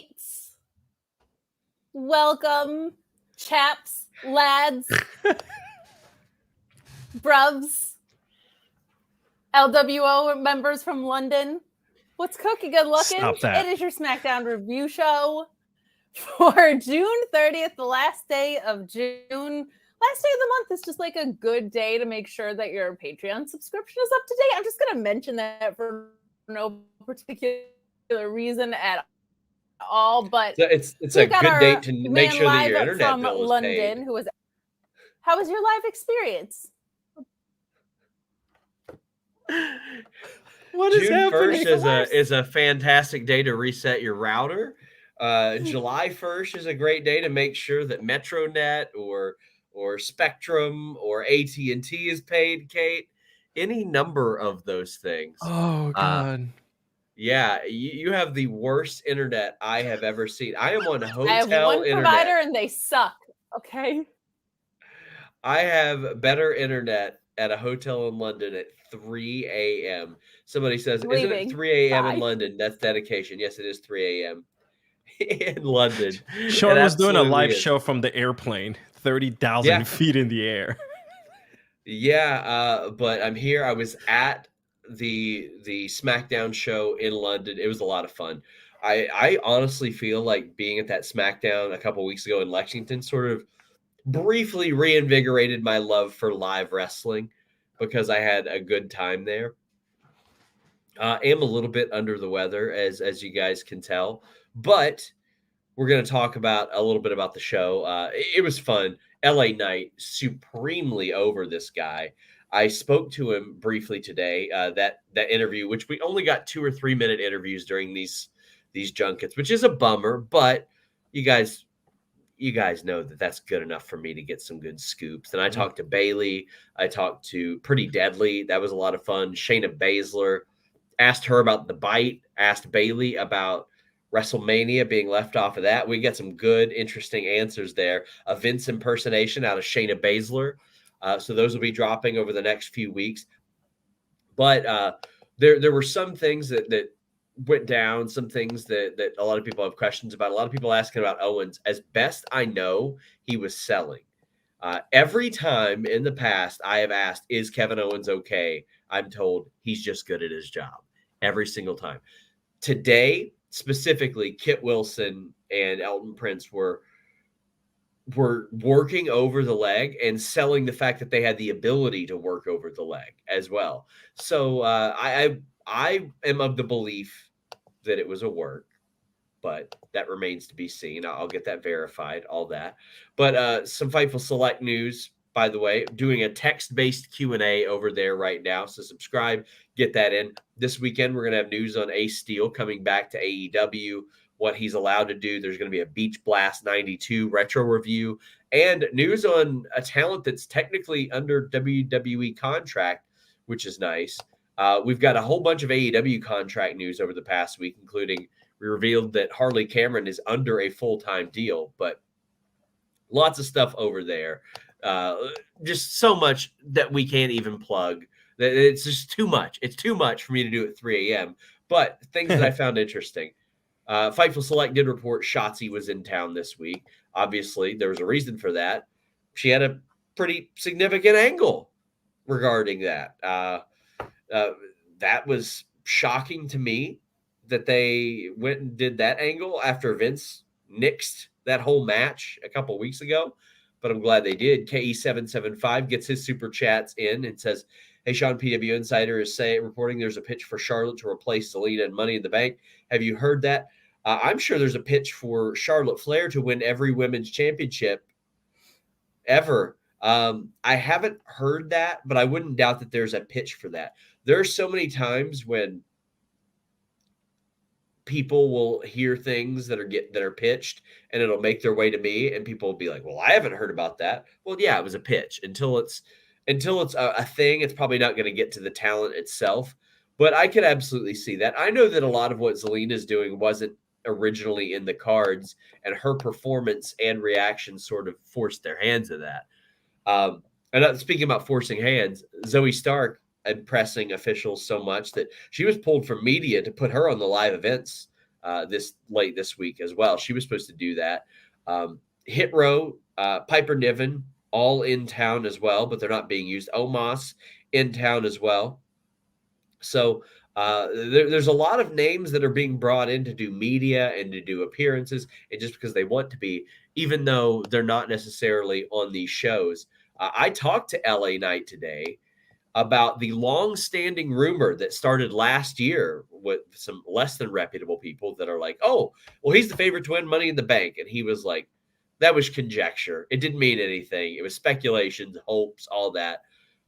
mates. Welcome, chaps, lads, bruvs, LWO members from London. What's cooking? Good looking? Stop that. It is your Smackdown review show for June 30th, the last day of June. Last day of the month is just like a good day to make sure that your Patreon subscription is up to date. I'm just going to mention that for no particular reason at all, but so it's a good date to make sure that your internet from bill is London, paid. How was your live experience? What is June happening? 1st is a fantastic day to reset your router. July 1st is a great day to make sure that MetroNet or Spectrum or AT&T is paid, Kate. Any number of those things. Oh, God. Yeah, you have the worst internet I have ever seen. I am on hotel I have one internet. provider and they suck, okay? I have better internet at a hotel in London at 3 a.m. Somebody says, isn't it 3 a.m. in London? That's dedication. Yes, it is 3 a.m. in London. Sean was doing a live show from the airplane, 30,000 feet in the air. Yeah, but I'm here. I was at the Smackdown show in London. It was a lot of fun. I honestly feel like being at that Smackdown a couple weeks ago in Lexington sort of briefly reinvigorated my love for live wrestling because I had a good time there. I am a little bit under the weather, as you guys can tell, but we're going to talk a little bit about the show. It was fun. LA Knight, supremely over this guy. I spoke to him briefly today. That interview, which we only got 2 or 3 minute interviews during these junkets, which is a bummer, but you guys know that that's good enough for me to get some good scoops. And I talked to Bayley. I talked to Pretty Deadly. That was a lot of fun. Shayna Baszler, asked her about the bite, asked Bayley about WrestleMania being left off of that. We get some good, interesting answers there. A Vince impersonation out of Shayna Baszler. So those will be dropping over the next few weeks. But there were some things that went down, some things that a lot of people have questions about. A lot of people asking about Owens. As best I know, he was selling. Every time in the past I have asked, is Kevin Owens okay? I'm told he's just good at his job every single time. Today, specifically, Kit Wilson and Elton Prince were working over the leg and selling the fact that they had the ability to work over the leg as well. So I am of the belief that it was a work, but that remains to be seen. I'll get that verified, all that. But some Fightful Select news, by the way, doing a text-based Q&A over there right now. So subscribe, get that in. This weekend, we're going to have news on Ace Steel coming back to AEW, what he's allowed to do. There's going to be a Beach Blast 92 retro review and news on a talent that's technically under WWE contract, which is nice. We've got a whole bunch of AEW contract news over the past week, including we revealed that Harley Cameron is under a full-time deal, but lots of stuff over there. Just so much that we can't even plug. It's just too much. It's too much for me to do at 3 a.m. But things that I found interesting. Fightful Select did report Shotzi was in town this week. Obviously, there was a reason for that. She had a pretty significant angle regarding that. That was shocking to me that they went and did that angle after Vince nixed that whole match a couple weeks ago. But I'm glad they did. KE775 gets his super chats in and says, hey, Sean, PW Insider is reporting there's a pitch for Charlotte to replace Zelina and Money in the Bank. Have you heard that? I'm sure there's a pitch for Charlotte Flair to win every women's championship ever. I haven't heard that, but I wouldn't doubt that there's a pitch for that. There are so many times when people will hear things that are pitched and it'll make their way to me and people will be like, well, I haven't heard about that. Well, yeah, it was a pitch. Until it's a thing, it's probably not going to get to the talent itself, but I could absolutely see that. I know that a lot of what Zelina's doing wasn't originally in the cards, and her performance and reaction sort of forced their hands to that. And speaking about forcing hands, Zoe Stark impressing officials so much that she was pulled from media to put her on the live events this week as well. She was supposed to do that. Hit Row, Piper Niven, all in town as well, but they're not being used. Omos in town as well. So there's a lot of names that are being brought in to do media and to do appearances, and just because they want to be, even though they're not necessarily on these shows. I talked to LA Knight today about the long-standing rumor that started last year with some less than reputable people that are like, oh, well, he's the favorite to win Money in the Bank. And he was like, that was conjecture. It didn't mean anything. It was speculations, hopes, all that.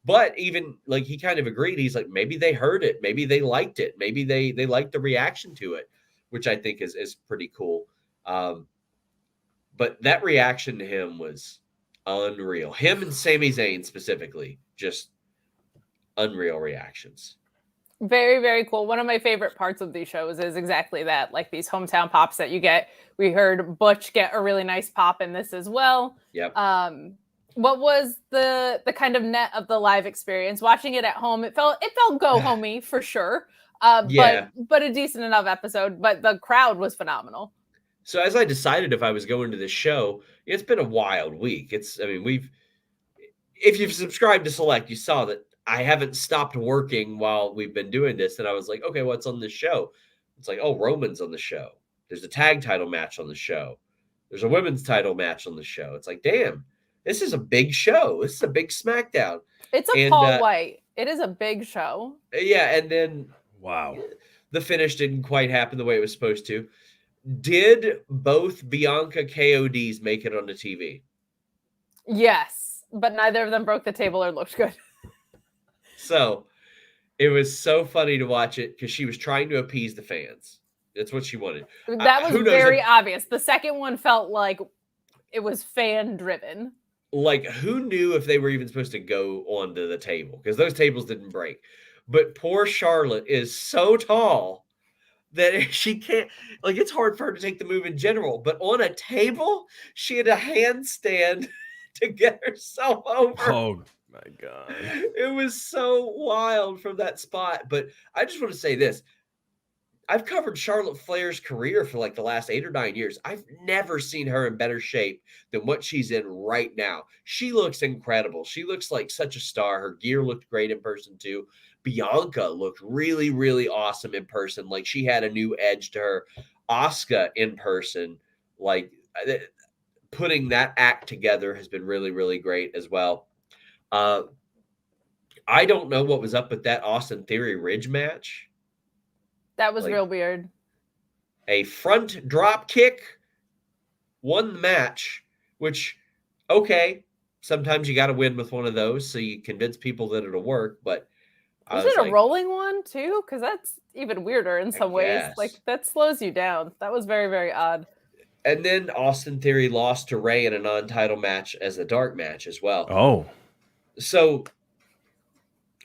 But even like he kind of agreed. He's like, maybe they heard it. Maybe they liked it. Maybe they liked the reaction to it, which I think is pretty cool. But that reaction to him was unreal. Him and Sami Zayn specifically, just unreal reactions. Very, very cool. One of my favorite parts of these shows is exactly that, like these hometown pops that you get. We heard Butch get a really nice pop in this as well. Yep. What was the kind of net of the live experience? Watching it at home, it felt go homey for sure. Yeah. But a decent enough episode. But the crowd was phenomenal. So as I decided if I was going to this show, it's been a wild week. If you've subscribed to Select, you saw that I haven't stopped working while we've been doing this. And I was like, okay, what's on this show? It's like, oh, Roman's on the show. There's a tag title match on the show. There's a women's title match on the show. It's like, damn, this is a big show. This is a big SmackDown. It's a Paul White. It is a big show. Yeah, and then wow, the finish didn't quite happen the way it was supposed to. Did both Bianca KODs make it on the TV? Yes, but neither of them broke the table or looked good. So it was so funny to watch it because she was trying to appease the fans. That's what she wanted. That was very obvious. The second one felt like it was fan driven. Like, who knew if they were even supposed to go onto the table? Because those tables didn't break. But poor Charlotte is so tall that she can't, like, it's hard for her to take the move in general. But on a table, she had a handstand to get herself over. Oh, my God. It was so wild from that spot. But I just want to say this. I've covered Charlotte Flair's career for like the last 8 or 9 years. I've never seen her in better shape than what she's in right now. She looks incredible. She looks like such a star. Her gear looked great in person too. Bianca looked really, really awesome in person. Like she had a new edge to her. Asuka in person, like putting that act together has been really, really great as well. I don't know what was up with that Austin Theory Ridge match. That was real weird. A front drop kick won the match, which, okay, sometimes you got to win with one of those so you convince people that it'll work. But was it a rolling one too? Because that's even weirder in some ways. Like that slows you down. That was very, very odd. And then Austin Theory lost to Ray in a non-title match as a dark match as well. Oh. So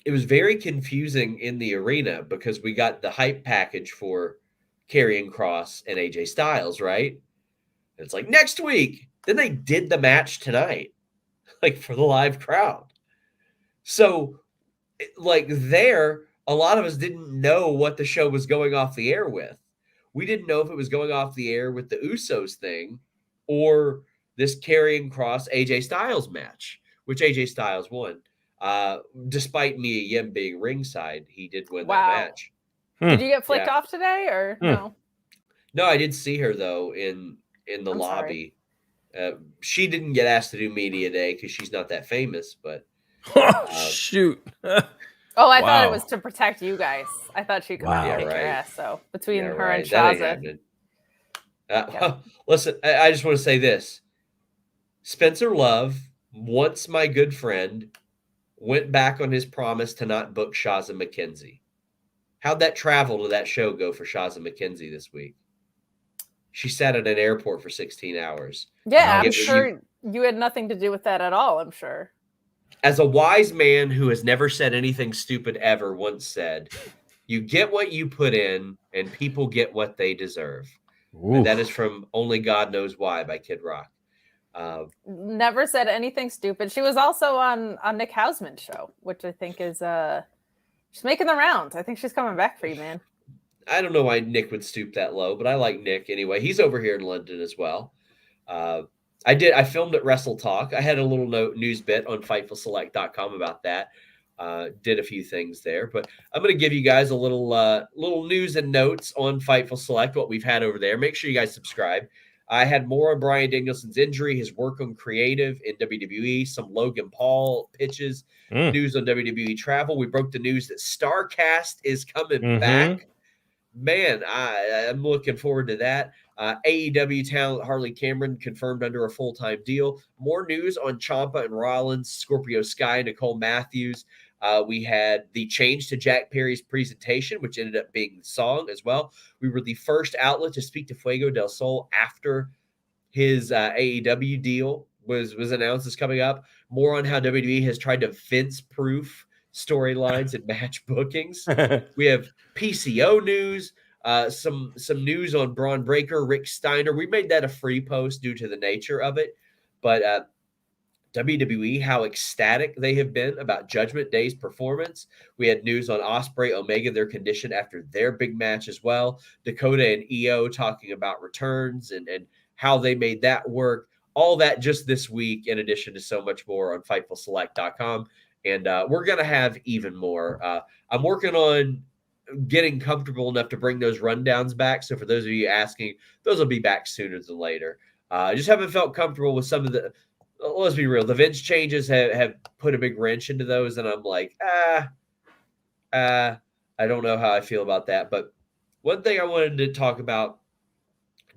it was very confusing in the arena because we got the hype package for Karrion Kross and AJ Styles, right? And it's like next week. Then they did the match tonight, like for the live crowd. So, like there, a lot of us didn't know what the show was going off the air with. We didn't know if it was going off the air with the Usos thing or this Karrion Kross AJ Styles match, which AJ Styles won. Despite Mia Yim being ringside, he did win that match. Did you get flicked off today or no? No, I did see her though in the lobby. She didn't get asked to do media day because she's not that famous, but shoot. I thought it was to protect you guys. I thought she'd come out and kick your ass. So between her and Shotzi. Listen, I just want to say this. Spencer Love, once my good friend, went back on his promise to not book Shazza McKenzie. How'd that travel to that show go for Shazza McKenzie this week? She sat at an airport for 16 hours. Yeah, I'm sure you had nothing to do with that at all, I'm sure. As a wise man who has never said anything stupid ever once said, you get what you put in and people get what they deserve. And that is from Only God Knows Why by Kid Rock. Never said anything stupid. She was also on Nick Hausman's show, which I think is she's making the rounds. I think she's coming back for you, man. I don't know why Nick would stoop that low, but I like Nick anyway. He's over here in London as well. I filmed at Wrestle Talk. I had a little news bit on FightfulSelect.com about that. Did a few things there, but I'm going to give you guys a little news and notes on Fightful Select, what we've had over there. Make sure you guys subscribe. I had more on Bryan Danielson's injury, his work on creative in WWE, some Logan Paul pitches, news on WWE travel. We broke the news that StarCast is coming back. Man, I'm looking forward to that. AEW talent Harley Cameron confirmed under a full-time deal. More news on Ciampa and Rollins, Scorpio Sky, Nicole Matthews. We had the change to Jack Perry's presentation, which ended up being the song as well. We were the first outlet to speak to Fuego del Sol after his AEW deal was announced as coming up. More on how WWE has tried to fence-proof storylines and match bookings. We have PCO news, some news on Braun Breaker, Rick Steiner. We made that a free post due to the nature of it, but WWE, how ecstatic they have been about Judgment Day's performance. We had news on Ospreay, Omega, their condition after their big match as well. Dakota and IYO talking about returns and how they made that work. All that just this week, in addition to so much more on FightfulSelect.com. And we're going to have even more. I'm working on getting comfortable enough to bring those rundowns back. So for those of you asking, those will be back sooner than later. I just haven't felt comfortable with some of the, let's be real, the Vince changes have put a big wrench into those. And I'm like, I don't know how I feel about that. But one thing I wanted to talk about,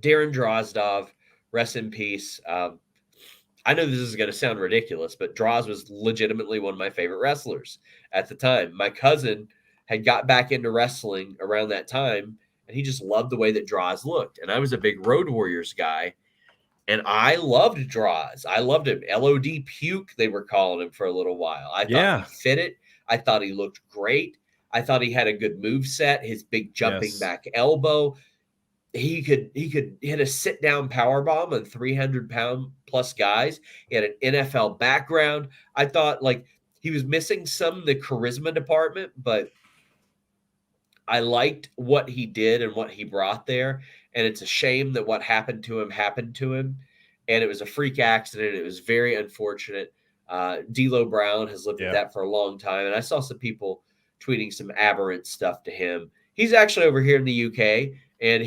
Darren Drozdov, rest in peace. I know this is going to sound ridiculous, but Droz was legitimately one of my favorite wrestlers at the time. My cousin had got back into wrestling around that time, and he just loved the way that Droz looked. And I was a big Road Warriors guy, and I loved Droz. I loved him. LOD Puke, they were calling him for a little while. I thought he fit it. I thought he looked great. I thought he had a good move set, his big jumping back elbow. He could hit a sit-down power bomb on 300-pound plus guys. He had an NFL background. I thought like he was missing some of the charisma department, but I liked what he did and what he brought there. And it's a shame that what happened to him. And it was a freak accident. It was very unfortunate. D'Lo Brown has lived with that for a long time. And I saw some people tweeting some aberrant stuff to him. He's actually over here in the UK. And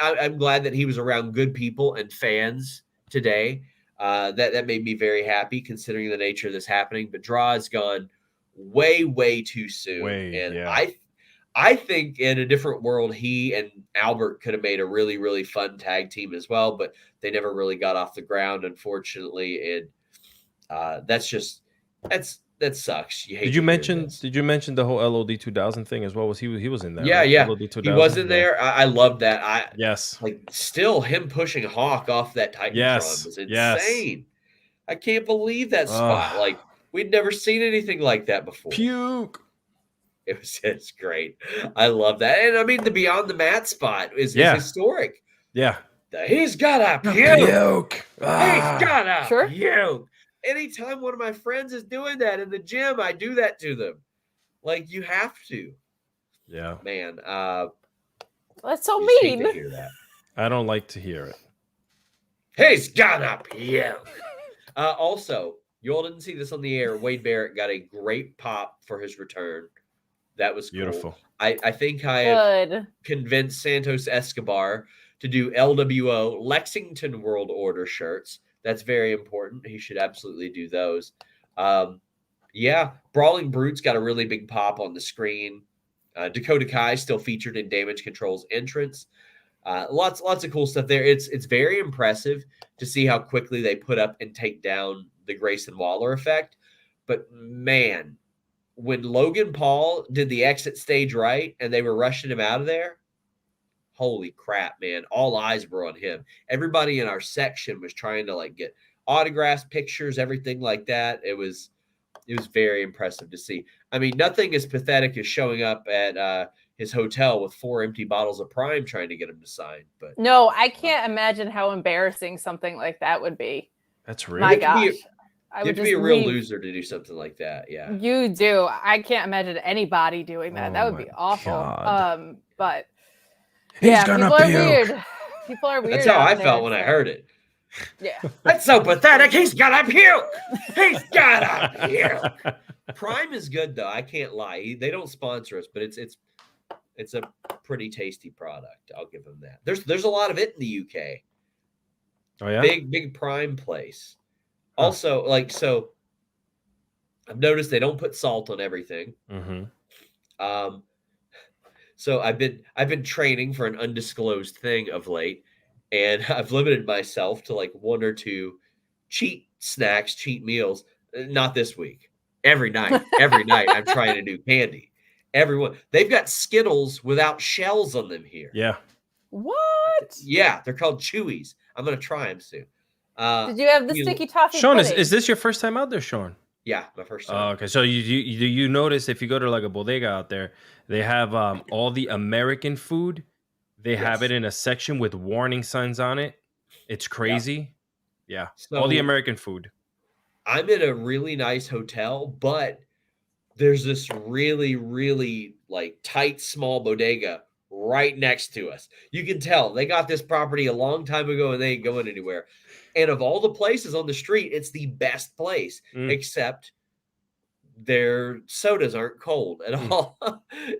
I'm glad that he was around good people and fans today. That made me very happy considering the nature of this happening. But Draw has gone way, way too soon. I think in a different world, he and Albert could have made a really, really fun tag team as well. But they never really got off the ground, unfortunately. And that sucks. Did you mention the whole LOD 2000 thing as well? He was in there? Yeah, right? yeah. LOD 2000? He was in there. I love that. Yes. Like still him pushing Hawk off that Titantron was insane. I can't believe that spot. Like we'd never seen anything like that before. Puke. It's great. I love that. And I mean the Beyond the Mat spot is historic. Yeah. He's got a puke. He's got a puke. Anytime one of my friends is doing that in the gym, I do that to them. Like you have to. Yeah. Man. That's so mean. To hear that. I don't like to hear it. He's got a puke. Also, you all didn't see this on the air. Wade Barrett got a great pop for his return. That was cool. Beautiful. I think I have convinced Santos Escobar to do LWO Lexington World Order shirts. That's very important. He should absolutely do those. Brawling Brutes got a really big pop on the screen. Dakota Kai still featured in Damage Control's entrance. Lots of cool stuff there. It's very impressive to see how quickly they put up and take down the Grayson Waller effect. But man, when Logan Paul did the exit stage right and they were rushing him out of there, holy crap, man. All eyes were on him. Everybody in our section was trying to like get autographs, pictures, everything like that. It was very impressive to see. I mean, nothing as pathetic as showing up at his hotel with 4 empty bottles of Prime trying to get him to sign. But no, I can't imagine how embarrassing something like that would be. That's real. My gosh. You have to be a real loser to do something like that. Yeah. You do. I can't imagine anybody doing that. That would be awful. God. But Yeah, people are weird. People are weird. That's how I felt when I heard it. Yeah. That's so pathetic. He's got to puke. He's got to puke. Prime is good, though. I can't lie. They don't sponsor us, but it's a pretty tasty product. I'll give them that. There's a lot of it in the UK. Oh, yeah? Big Prime place. Also, so I've noticed they don't put salt on everything. Mm-hmm. So I've been training for an undisclosed thing of late, and I've limited myself to like 1 or 2 cheat snacks, cheat meals. Not this week. Every night I'm trying to do candy. Everyone, they've got Skittles without shells on them here. Yeah. What? Yeah, they're called Chewies. I'm gonna try them soon. Did you have the sticky toffee? Sean, pudding? is this your first time out there, Sean? Yeah, my first time. Okay, so you notice if you go to like a bodega out there, they have all the American food. They have it in a section with warning signs on it. It's crazy. Yeah, So, all the American food. I'm in a really nice hotel, but there's this really, really like tight, small bodega right next to us. You can tell they got this property a long time ago and they ain't going anywhere. And of all the places on the street, it's the best place, except their sodas aren't cold at all.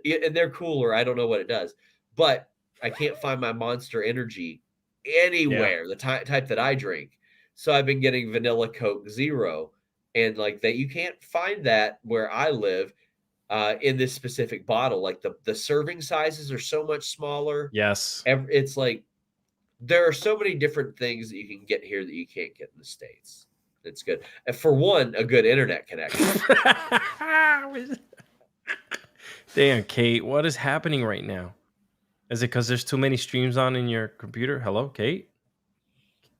And they're cooler. I don't know what it does, but I can't find my Monster Energy anywhere, the type that I drink. So I've been getting vanilla Coke Zero, and like that, you can't find that where I live in this specific bottle. Like the serving sizes are so much smaller. Yes. It's like there are so many different things that you can get here that you can't get in the States. It's good. And for one, a good internet connection. Damn, Kate, what is happening right now? Is it because there's too many streams on in your computer? Hello, Kate?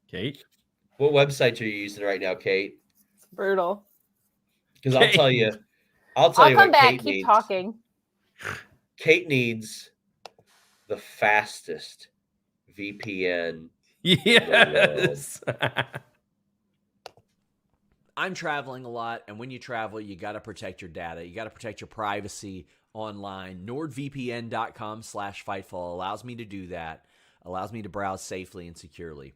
Kate? What website are you using right now, Kate? It's brutal. Because I'll tell you I'll come what back. Kate Keep needs. talking. Kate needs the fastest VPN. Yes. I'm traveling a lot, and when you travel, you got to protect your data. You got to protect your privacy online. NordVPN.com/Fightful allows me to do that, allows me to browse safely and securely.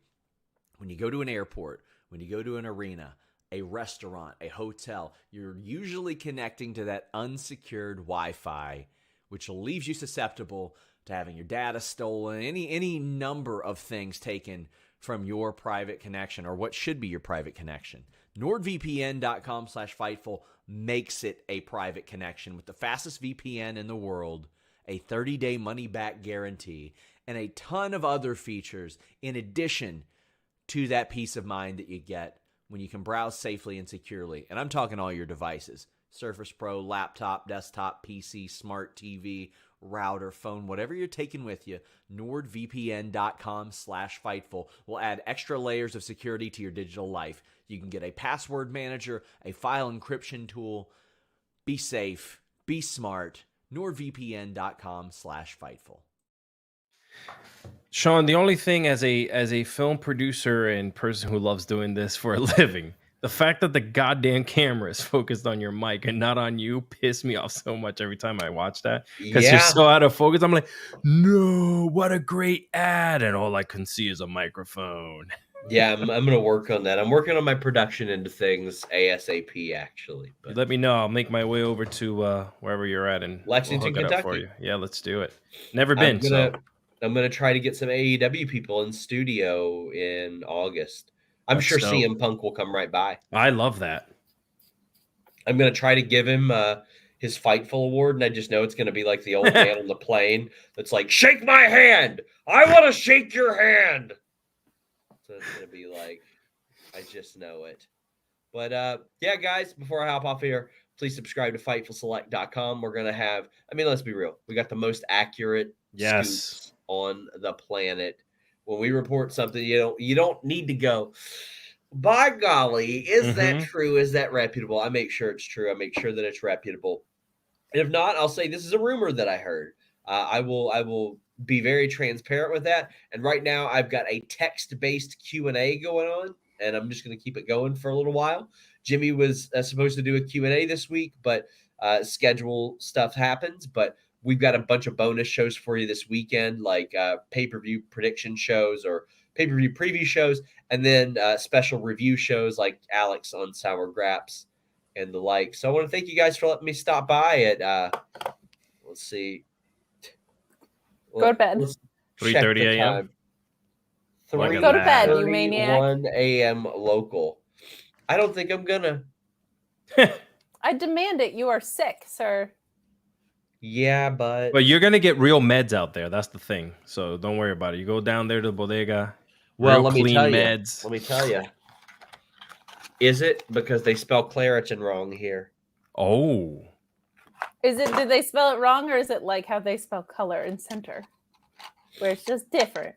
When you go to an airport, when you go to an arena, a restaurant, a hotel, you're usually connecting to that unsecured Wi-Fi, which leaves you susceptible to having your data stolen, any number of things taken from your private connection or what should be your private connection. NordVPN.com/Fightful makes it a private connection with the fastest VPN in the world, a 30-day money-back guarantee, and a ton of other features in addition to that peace of mind that you get when you can browse safely and securely. And I'm talking all your devices: Surface Pro, laptop, desktop, PC, smart TV, router, phone, whatever you're taking with you. NordVPN.com/Fightful will add extra layers of security to your digital life. You can get a password manager, a file encryption tool. Be safe, be smart. NordVPN.com/Fightful. Sean, the only thing as a film producer and person who loves doing this for a living, the fact that the goddamn camera is focused on your mic and not on you pissed me off so much every time I watch that. Because you're so out of focus. I'm like, no, what a great ad. And all I can see is a microphone. Yeah, I'm going to work on that. I'm working on my production into things ASAP, actually. But let me know. I'll make my way over to wherever you're at and Lexington, we'll hook it up for Kentucky. you. Yeah, let's do it. Never been. I'm going to try to get some AEW people in studio in August. I'm sure CM Punk will come right by. I love that. I'm going to try to give him his Fightful award, and I just know it's going to be like the old man on the plane that's like, shake my hand. I want to shake your hand. So it's going to be like, I just know it. But yeah, guys, before I hop off here, please subscribe to FightfulSelect.com. We're going to have, let's be real. We got the most accurate scoops on the planet. When we report something, you don't need to go, by golly, is that true? Is that reputable? I make sure it's true. I make sure that it's reputable. And if not, I'll say this is a rumor that I heard. I will be very transparent with that. And right now I've got a text-based Q&A going on, and I'm just going to keep it going for a little while. Jimmy was supposed to do a Q&A this week, but schedule stuff happens. But We've got a bunch of bonus shows for you this weekend, like pay-per-view prediction shows or pay-per-view preview shows, and then special review shows like Alex on Sour Graps and the like. So I want to thank you guys for letting me stop by at, let's see. Go to bed. 3:30 a.m. Go to bed, you maniac. 1 a.m. local. I don't think I'm gonna. I demand it. You are sick, sir. Yeah, but you're gonna get real meds out there. That's the thing. So don't worry about it. You go down there to the bodega. well, real let me clean tell meds. you. Let me tell you. Is it because they spell Claritin wrong here? Oh. Is it? Did they spell it wrong, or is it like how they spell color in center, where it's just different?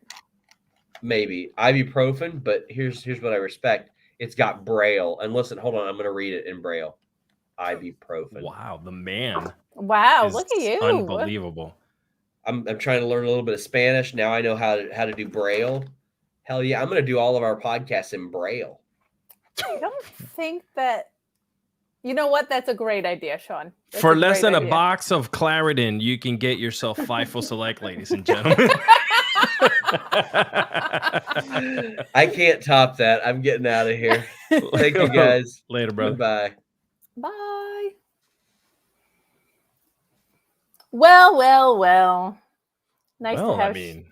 Maybe ibuprofen, but here's what I respect. It's got Braille. And listen, hold on, I'm gonna read it in Braille. Ibuprofen. Wow, the man. Wow, look at you! Unbelievable. I'm trying to learn a little bit of Spanish. Now I know how to do Braille. Hell yeah, I'm gonna do all of our podcasts in Braille. I don't think that. You know what? That's a great idea, Sean. That's For less than idea. a box of Claritin, you can get yourself Fightful Select, ladies and gentlemen. I can't top that. I'm getting out of here. Thank you guys. Later, brother. Goodbye. Bye. Well. Nice to have the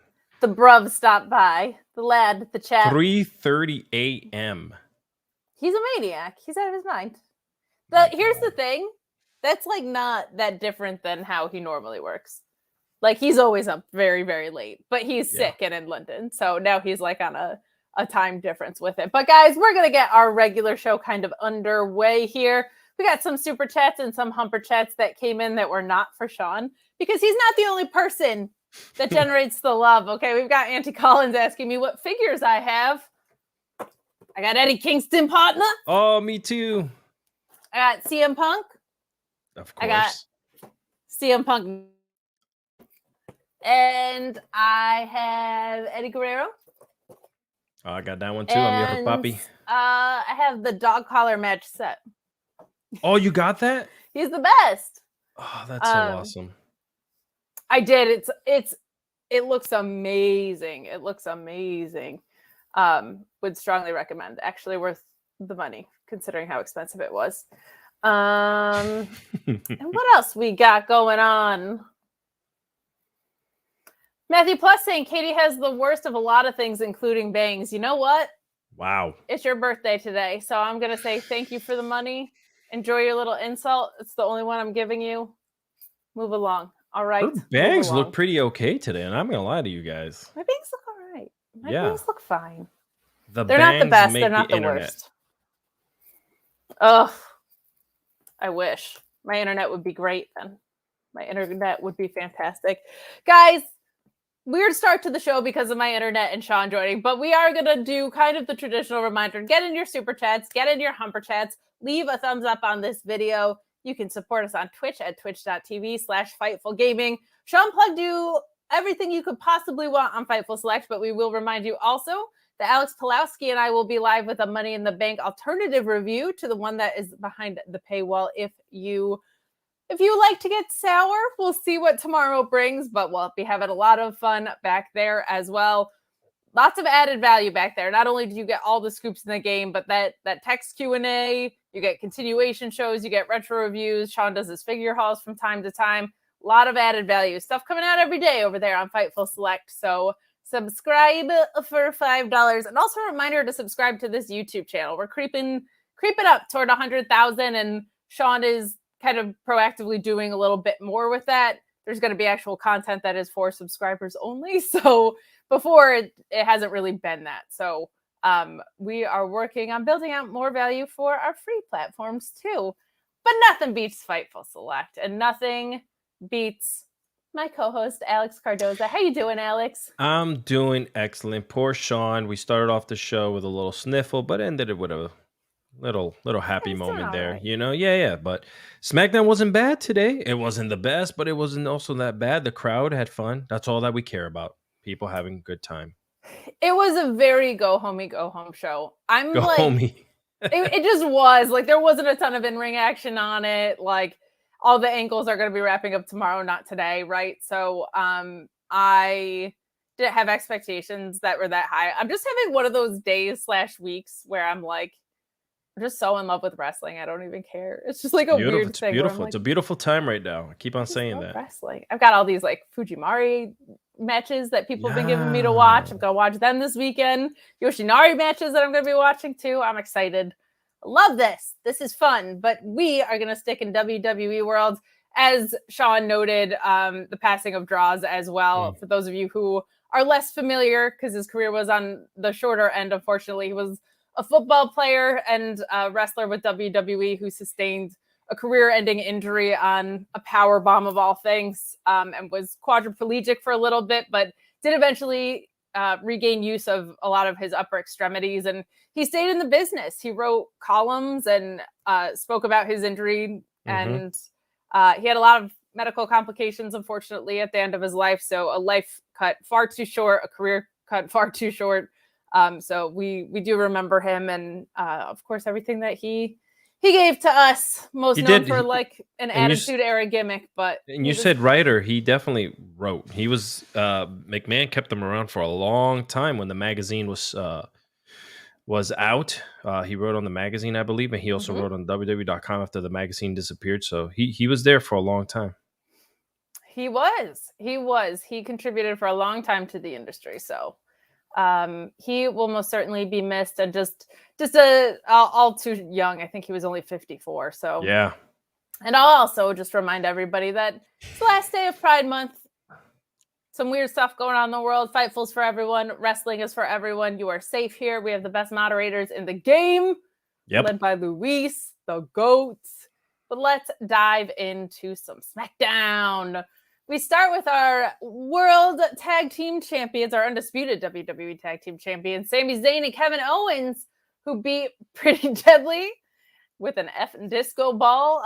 bruv stop by. The lad, the chat. 3:30 a.m. He's a maniac. He's out of his mind. Here's the thing. That's like not that different than how he normally works. Like he's always up very, very late, but he's sick and in London. So now he's like on a time difference with it. But guys, we're going to get our regular show kind of underway here. We got some super chats and some humper chats that came in that were not for Sean because he's not the only person that generates the love. Okay. We've got Auntie Collins asking me what figures I have. I got Eddie Kingston, partner. Oh, me too. I got CM Punk. Of course. I got CM Punk. And I have Eddie Guerrero. Oh, I got that one too. I'm your papi. I have the dog collar match set. Oh, you got that? He's the best. Oh, that's so awesome. I did. It looks amazing. It looks amazing. Would strongly recommend. Actually worth the money considering how expensive it was. And what else we got going on? Matthew Plus saying Katie has the worst of a lot of things, including bangs. You know what? Wow. It's your birthday today, so I'm going to say thank you for the money. Enjoy your little insult. It's the only one I'm giving you. Move along. All right. Her bangs look pretty okay today, and I'm going to lie to you guys. My bangs look all right. My bangs look fine. They're not the best. They're not the worst. Ugh. I wish. My internet would be great then. My internet would be fantastic. Guys, weird start to the show because of my internet and Sean joining, but we are going to do kind of the traditional reminder. Get in your super chats, get in your humper chats, leave a thumbs up on this video. You can support us on Twitch at twitch.tv/FightfulGaming. Sean plugged you everything you could possibly want on Fightful Select, but we will remind you also that Alex Pulowski and I will be live with a Money in the Bank alternative review to the one that is behind the paywall. If you like to get sour, we'll see what tomorrow brings, but we'll be having a lot of fun back there as well. Lots of added value back there. Not only do you get all the scoops in the game, but that text Q&A, you get continuation shows, you get retro reviews. Sean does his figure hauls from time to time. A lot of added value. Stuff coming out every day over there on Fightful Select. So subscribe for $5. And also a reminder to subscribe to this YouTube channel. We're creeping up toward 100,000, and Sean is kind of proactively doing a little bit more with that. There's going to be actual content that is for subscribers only. So before it hasn't really been that. So we are working on building out more value for our free platforms too. But nothing beats Fightful Select, and nothing beats my co-host Alex Cardoza. How you doing, Alex? I'm doing excellent. Poor Sean. We started off the show with a little sniffle, but ended it with a little happy moment there, right. You know? Yeah. But Smackdown wasn't bad today. It wasn't the best, but it wasn't also that bad. The crowd had fun. That's all that we care about. People having a good time. It was a very go home show. Homey. it just was like there wasn't a ton of in-ring action on it. Like all the angles are going to be wrapping up tomorrow, not today, right? So I didn't have expectations that were that high. I'm just having one of those days/weeks where I'm like, I'm just so in love with wrestling. I don't even care. It's just like a weird It's thing. beautiful. Like, It's a beautiful time right now. I keep on I just saying love that. wrestling. I've got all these like Fujimari matches that people have been giving me to watch. I'm going to watch them this weekend. Yoshinari matches that I'm going to be watching too. I'm excited. Love this. This is fun. But we are going to stick in WWE world. As Sean noted, the passing of Droz as well. For those of you who are less familiar, because his career was on the shorter end, unfortunately, he was a football player and a wrestler with WWE who sustained a career-ending injury on a power bomb of all things, and was quadriplegic for a little bit, but did eventually regain use of a lot of his upper extremities. And he stayed in the business. He wrote columns and spoke about his injury. And he had a lot of medical complications, unfortunately, at the end of his life. So a life cut far too short, a career cut far too short. So we do remember him, and of course everything that he gave to us, most known for like an Attitude Era gimmick. But and you said writer, he definitely wrote. He was McMahon kept him around for a long time when the magazine was out. He wrote on the magazine, I believe, and he also wrote on WWE.com after the magazine disappeared. So he was there for a long time. He contributed for a long time to the industry. So he will most certainly be missed, and just all too young. I think he was only 54. So yeah. And I'll also just remind everybody that it's the last day of Pride Month. Some weird stuff going on in the world. Fightful's for everyone. Wrestling is for everyone. You are safe here. We have the best moderators in the game. Yep. Led by Luis, the GOAT. But let's dive into some Smackdown. We start with our World Tag Team Champions, our undisputed WWE Tag Team Champions, Sami Zayn and Kevin Owens, who beat Pretty Deadly with an F disco ball,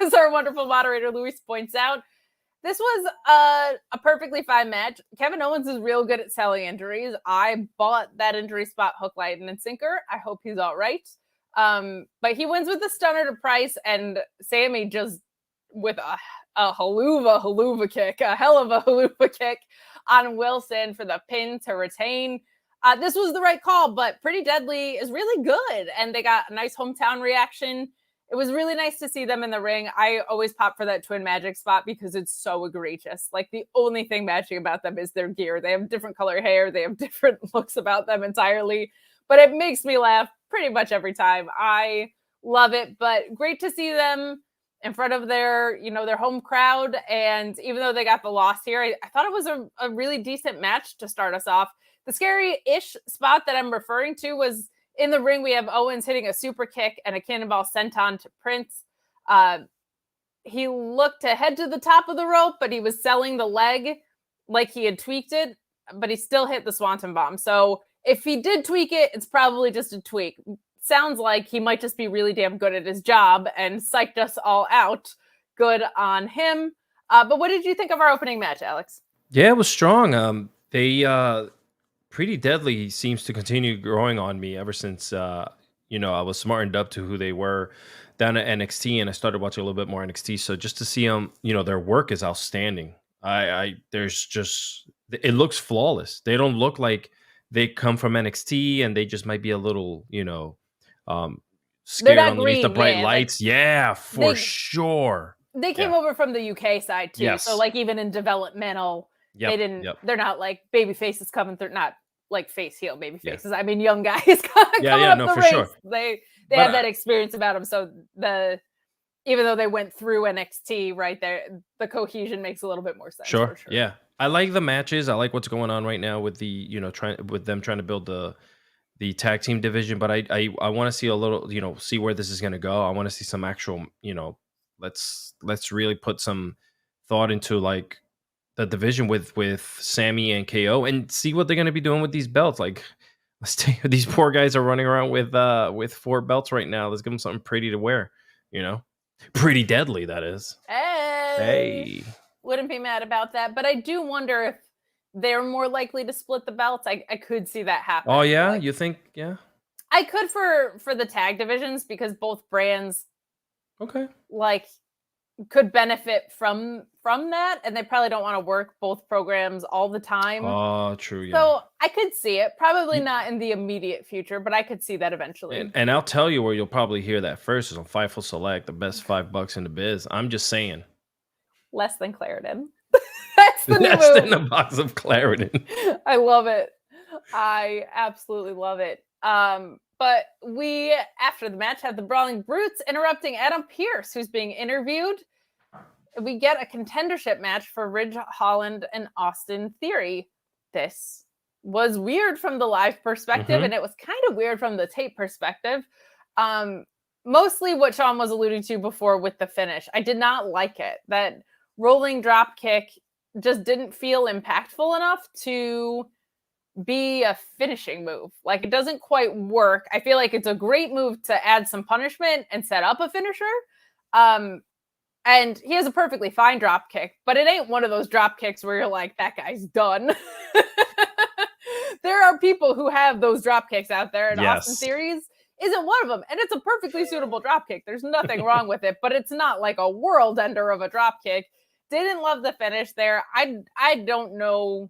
as our wonderful moderator Luis points out. This was a perfectly fine match. Kevin Owens is real good at selling injuries. I bought that injury spot hook, line, and sinker. I hope he's all right. But he wins with a stunner to Price, and Sami just with a haluva kick, a hell of a haluva kick on Wilson for the pin to retain. This was the right call, but Pretty Deadly is really good, and they got a nice hometown reaction. It was really nice to see them in the ring. I always pop for that Twin Magic spot because it's so egregious. Like, the only thing matching about them is their gear. They have different color hair. They have different looks about them entirely, but it makes me laugh pretty much every time. I love it, but great to see them in front of their home crowd. And even though they got the loss here, I thought it was a really decent match to start us off. The scary-ish spot that I'm referring to was in the ring. We have Owens hitting a super kick and a cannonball senton to Prince. He looked to head to the top of the rope, but he was selling the leg like he had tweaked it, but he still hit the Swanton bomb. So if he did tweak it, it's probably just a tweak. Sounds like he might just be really damn good at his job and psyched us all out. Good on him. But what did you think of our opening match, Alex? Yeah, it was strong. Pretty Deadly seems to continue growing on me ever since I was smartened up to who they were down at NXT, and I started watching a little bit more NXT. So just to see them, their work is outstanding. It looks flawless. They don't look like they come from NXT, and they just might be a little, scared underneath the bright lights. Yeah, for sure. They came over from the UK side too. Yes. So like even in developmental, they're not like baby faces coming through, not like face heel baby faces. I mean, young guys coming up the ranks. Sure. They have that experience about them. So even though they went through NXT right there, the cohesion makes a little bit more sense. Sure. Yeah. I like the matches. I like what's going on right now with the, trying to build the tag team division, but I want to see a little, see where this is going to go. I want to see some actual, let's really put some thought into like the division with Sami and KO and see what they're going to be doing with these belts. Like, these poor guys are running around with 4 belts right now. Let's give them something pretty to wear, Pretty Deadly, that is. Hey. Wouldn't be mad about that, but I do wonder if they're more likely to split the belts. I could see that happen. Oh yeah, you think? Yeah, I could for the tag divisions because both brands, okay, like could benefit from that, and they probably don't want to work both programs all the time. Oh, true. Yeah. So I could see it. Probably not in the immediate future, but I could see that eventually. And I'll tell you where you'll probably hear that first is on Fightful Select, the best $5 in the biz. I'm just saying. Less than Clarendon. That's the new Less move. than a box of Clarendon. I love it. I absolutely love it. But we, after the match, have the Brawling Brutes interrupting Adam Pearce, who's being interviewed. We get a contendership match for Ridge Holland and Austin Theory. This was weird from the live perspective, and it was kind of weird from the tape perspective. Mostly what Sean was alluding to before with the finish. I did not like it. That rolling drop kick just didn't feel impactful enough to be a finishing move. Like, it doesn't quite work. I feel like it's a great move to add some punishment and set up a finisher. And he has a perfectly fine drop kick, but it ain't one of those drop kicks where you're like, that guy's done. There are people who have those drop kicks out there, and Austin Theory's isn't one of them. And it's a perfectly suitable drop kick. There's nothing wrong with it, but it's not like a world ender of a drop kick. Didn't love the finish there. I don't know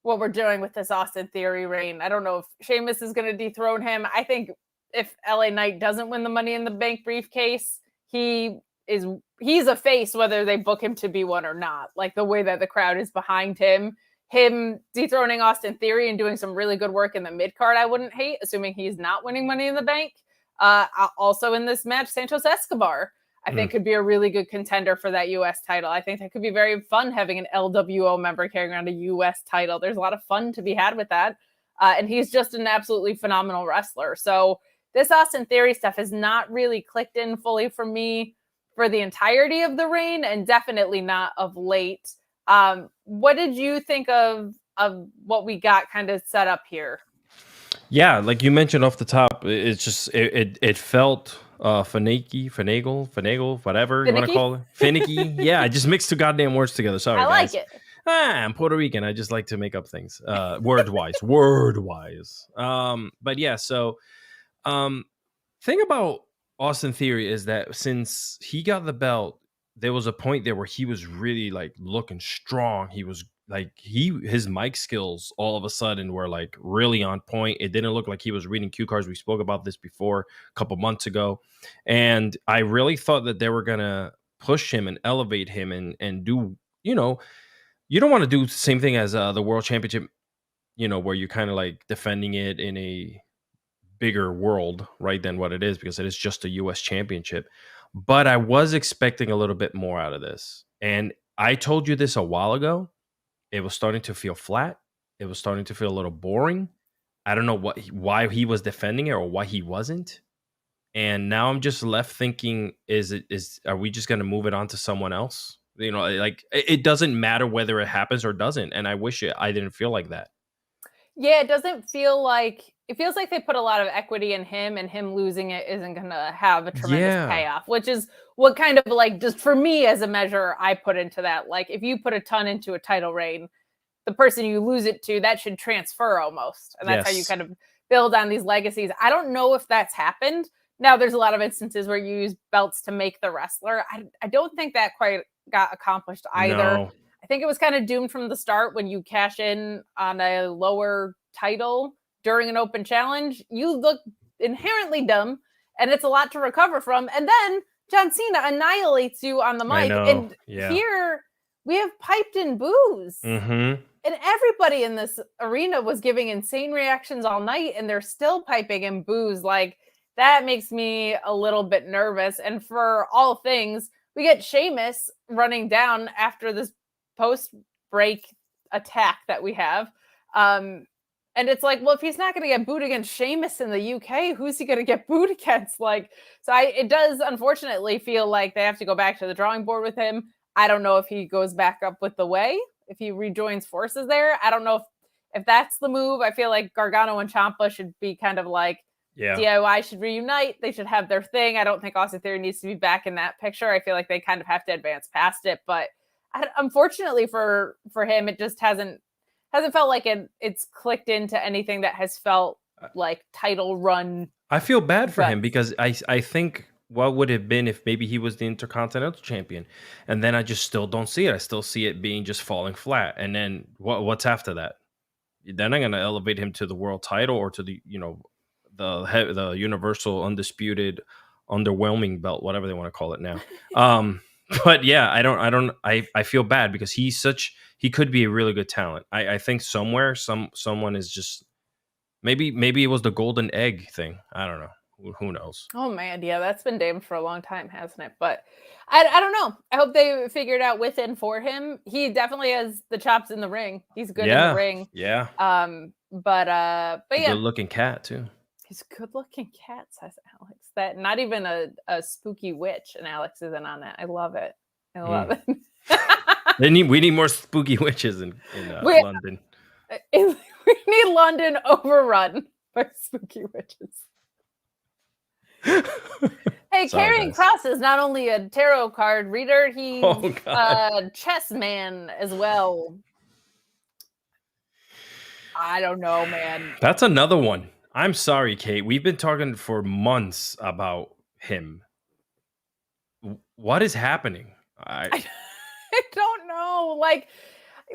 what we're doing with this Austin Theory reign. I don't know if Sheamus is going to dethrone him. I think if LA Knight doesn't win the Money in the Bank briefcase, he's a face whether they book him to be one or not. Like, the way that the crowd is behind him dethroning Austin Theory and doing some really good work in the mid card, I wouldn't hate, assuming he's not winning Money in the Bank. Also in this match, Santos Escobar, I think, could be a really good contender for that U.S. title. I think that could be very fun, having an LWO member carrying around a U.S. title. There's a lot of fun to be had with that. And he's just an absolutely phenomenal wrestler. So this Austin Theory stuff has not really clicked in fully for me for the entirety of the reign, and definitely not of late. What did you think of what we got kind of set up here? Yeah, like you mentioned off the top, it's just it felt finagle, whatever you want to call it. Finicky. Yeah, I just mixed two goddamn words together. Sorry, I like guys. it. I'm Puerto Rican. I just like to make up things. Word wise. But yeah, so thing about Austin Theory is that since he got the belt, there was a point there where he was really like looking strong. He was like his mic skills all of a sudden were like really on point. It didn't look like he was reading cue cards. We spoke about this before a couple months ago, and I really thought that they were gonna push him and elevate him and do, you know, you don't want to do the same thing as the World Championship, you know, where you're kind of like defending it in a bigger world, right, than what it is, because it is just a US Championship. But I was expecting a little bit more out of this. And I told you this a while ago. It was starting to feel flat. It was starting to feel a little boring. I don't know why he was defending it or why he wasn't. And now I'm just left thinking, are we just going to move it on to someone else? You know, like, it doesn't matter whether it happens or doesn't. And I wish I didn't feel like that. Yeah, it feels like they put a lot of equity in him, and him losing it isn't going to have a tremendous payoff, which is what kind of, like, just for me as a measure, I put into that. Like, if you put a ton into a title reign, the person you lose it to, that should transfer almost. And that's how you kind of build on these legacies. I don't know if that's happened. Now, there's a lot of instances where you use belts to make the wrestler. I don't think that quite got accomplished either. No. I think it was kind of doomed from the start. When you cash in on a lower title during an open challenge, you look inherently dumb, and it's a lot to recover from. And then John Cena annihilates you on the mic. And here we have piped in boos. And everybody in this arena was giving insane reactions all night, and they're still piping in boos. Like, that makes me a little bit nervous. And for all things, we get Sheamus running down after this post-break attack that we have. And it's like, well, if he's not going to get booed against Sheamus in the UK, who's he going to get booed against? Like, so it does unfortunately feel like they have to go back to the drawing board with him. I don't know if he goes back up with the Way, if he rejoins forces there. I don't know if that's the move. I feel like Gargano and Ciampa should be kind of like, DIY should reunite. They should have their thing. I don't think Austin Theory needs to be back in that picture. I feel like they kind of have to advance past it. But unfortunately for him, it just hasn't felt like it's clicked into anything that has felt like title run. I feel bad for him, because I think what would it have been if maybe he was the Intercontinental Champion? And then I just still don't see it. I still see it being just falling flat. And then what's after that? They're not going to elevate him to the world title or to the, the Universal Undisputed underwhelming belt, whatever they want to call it now. But yeah, I feel bad because he could be a really good talent. I think somewhere someone is just maybe it was the golden egg thing. I don't know. Who knows? Oh man, yeah, that's been damned for a long time, hasn't it? But I don't know. I hope they figured out with and for him. He definitely has the chops in the ring. He's good in the ring. Yeah. But yeah, good looking cat too. He's a good looking cat, says Alex. That not even a spooky witch, and Alex isn't on that. I love it. I love it. We need more spooky witches in London. We need London overrun by spooky witches. Hey, Karrion Kross is not only a tarot card reader, he's a chess man as well. I don't know, man. That's another one. I'm sorry, Kate. We've been talking for months about him. What is happening? I don't know. Like,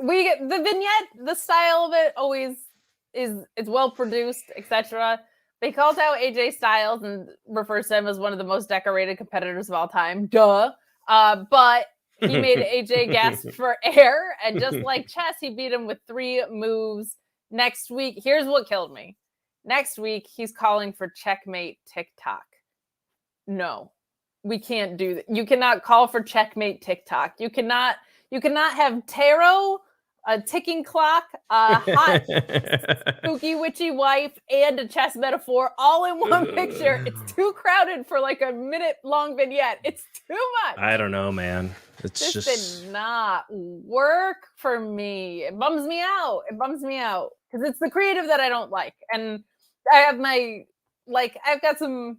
we get the vignette, the style of it always is well produced, etc. They called out AJ Styles and refers to him as one of the most decorated competitors of all time. Duh. But he made AJ gasp for air. And just like chess, he beat him with 3 moves. Next week, here's what killed me. Next week, he's calling for checkmate TikTok. No, we can't do that. You cannot call for checkmate TikTok. You cannot have tarot, a ticking clock, a hot, spooky, witchy wife, and a chess metaphor all in one picture. It's too crowded for like a minute-long vignette. It's too much. I don't know, man. This did not work for me. It bums me out. Because it's the creative that I don't like. And I have I've got some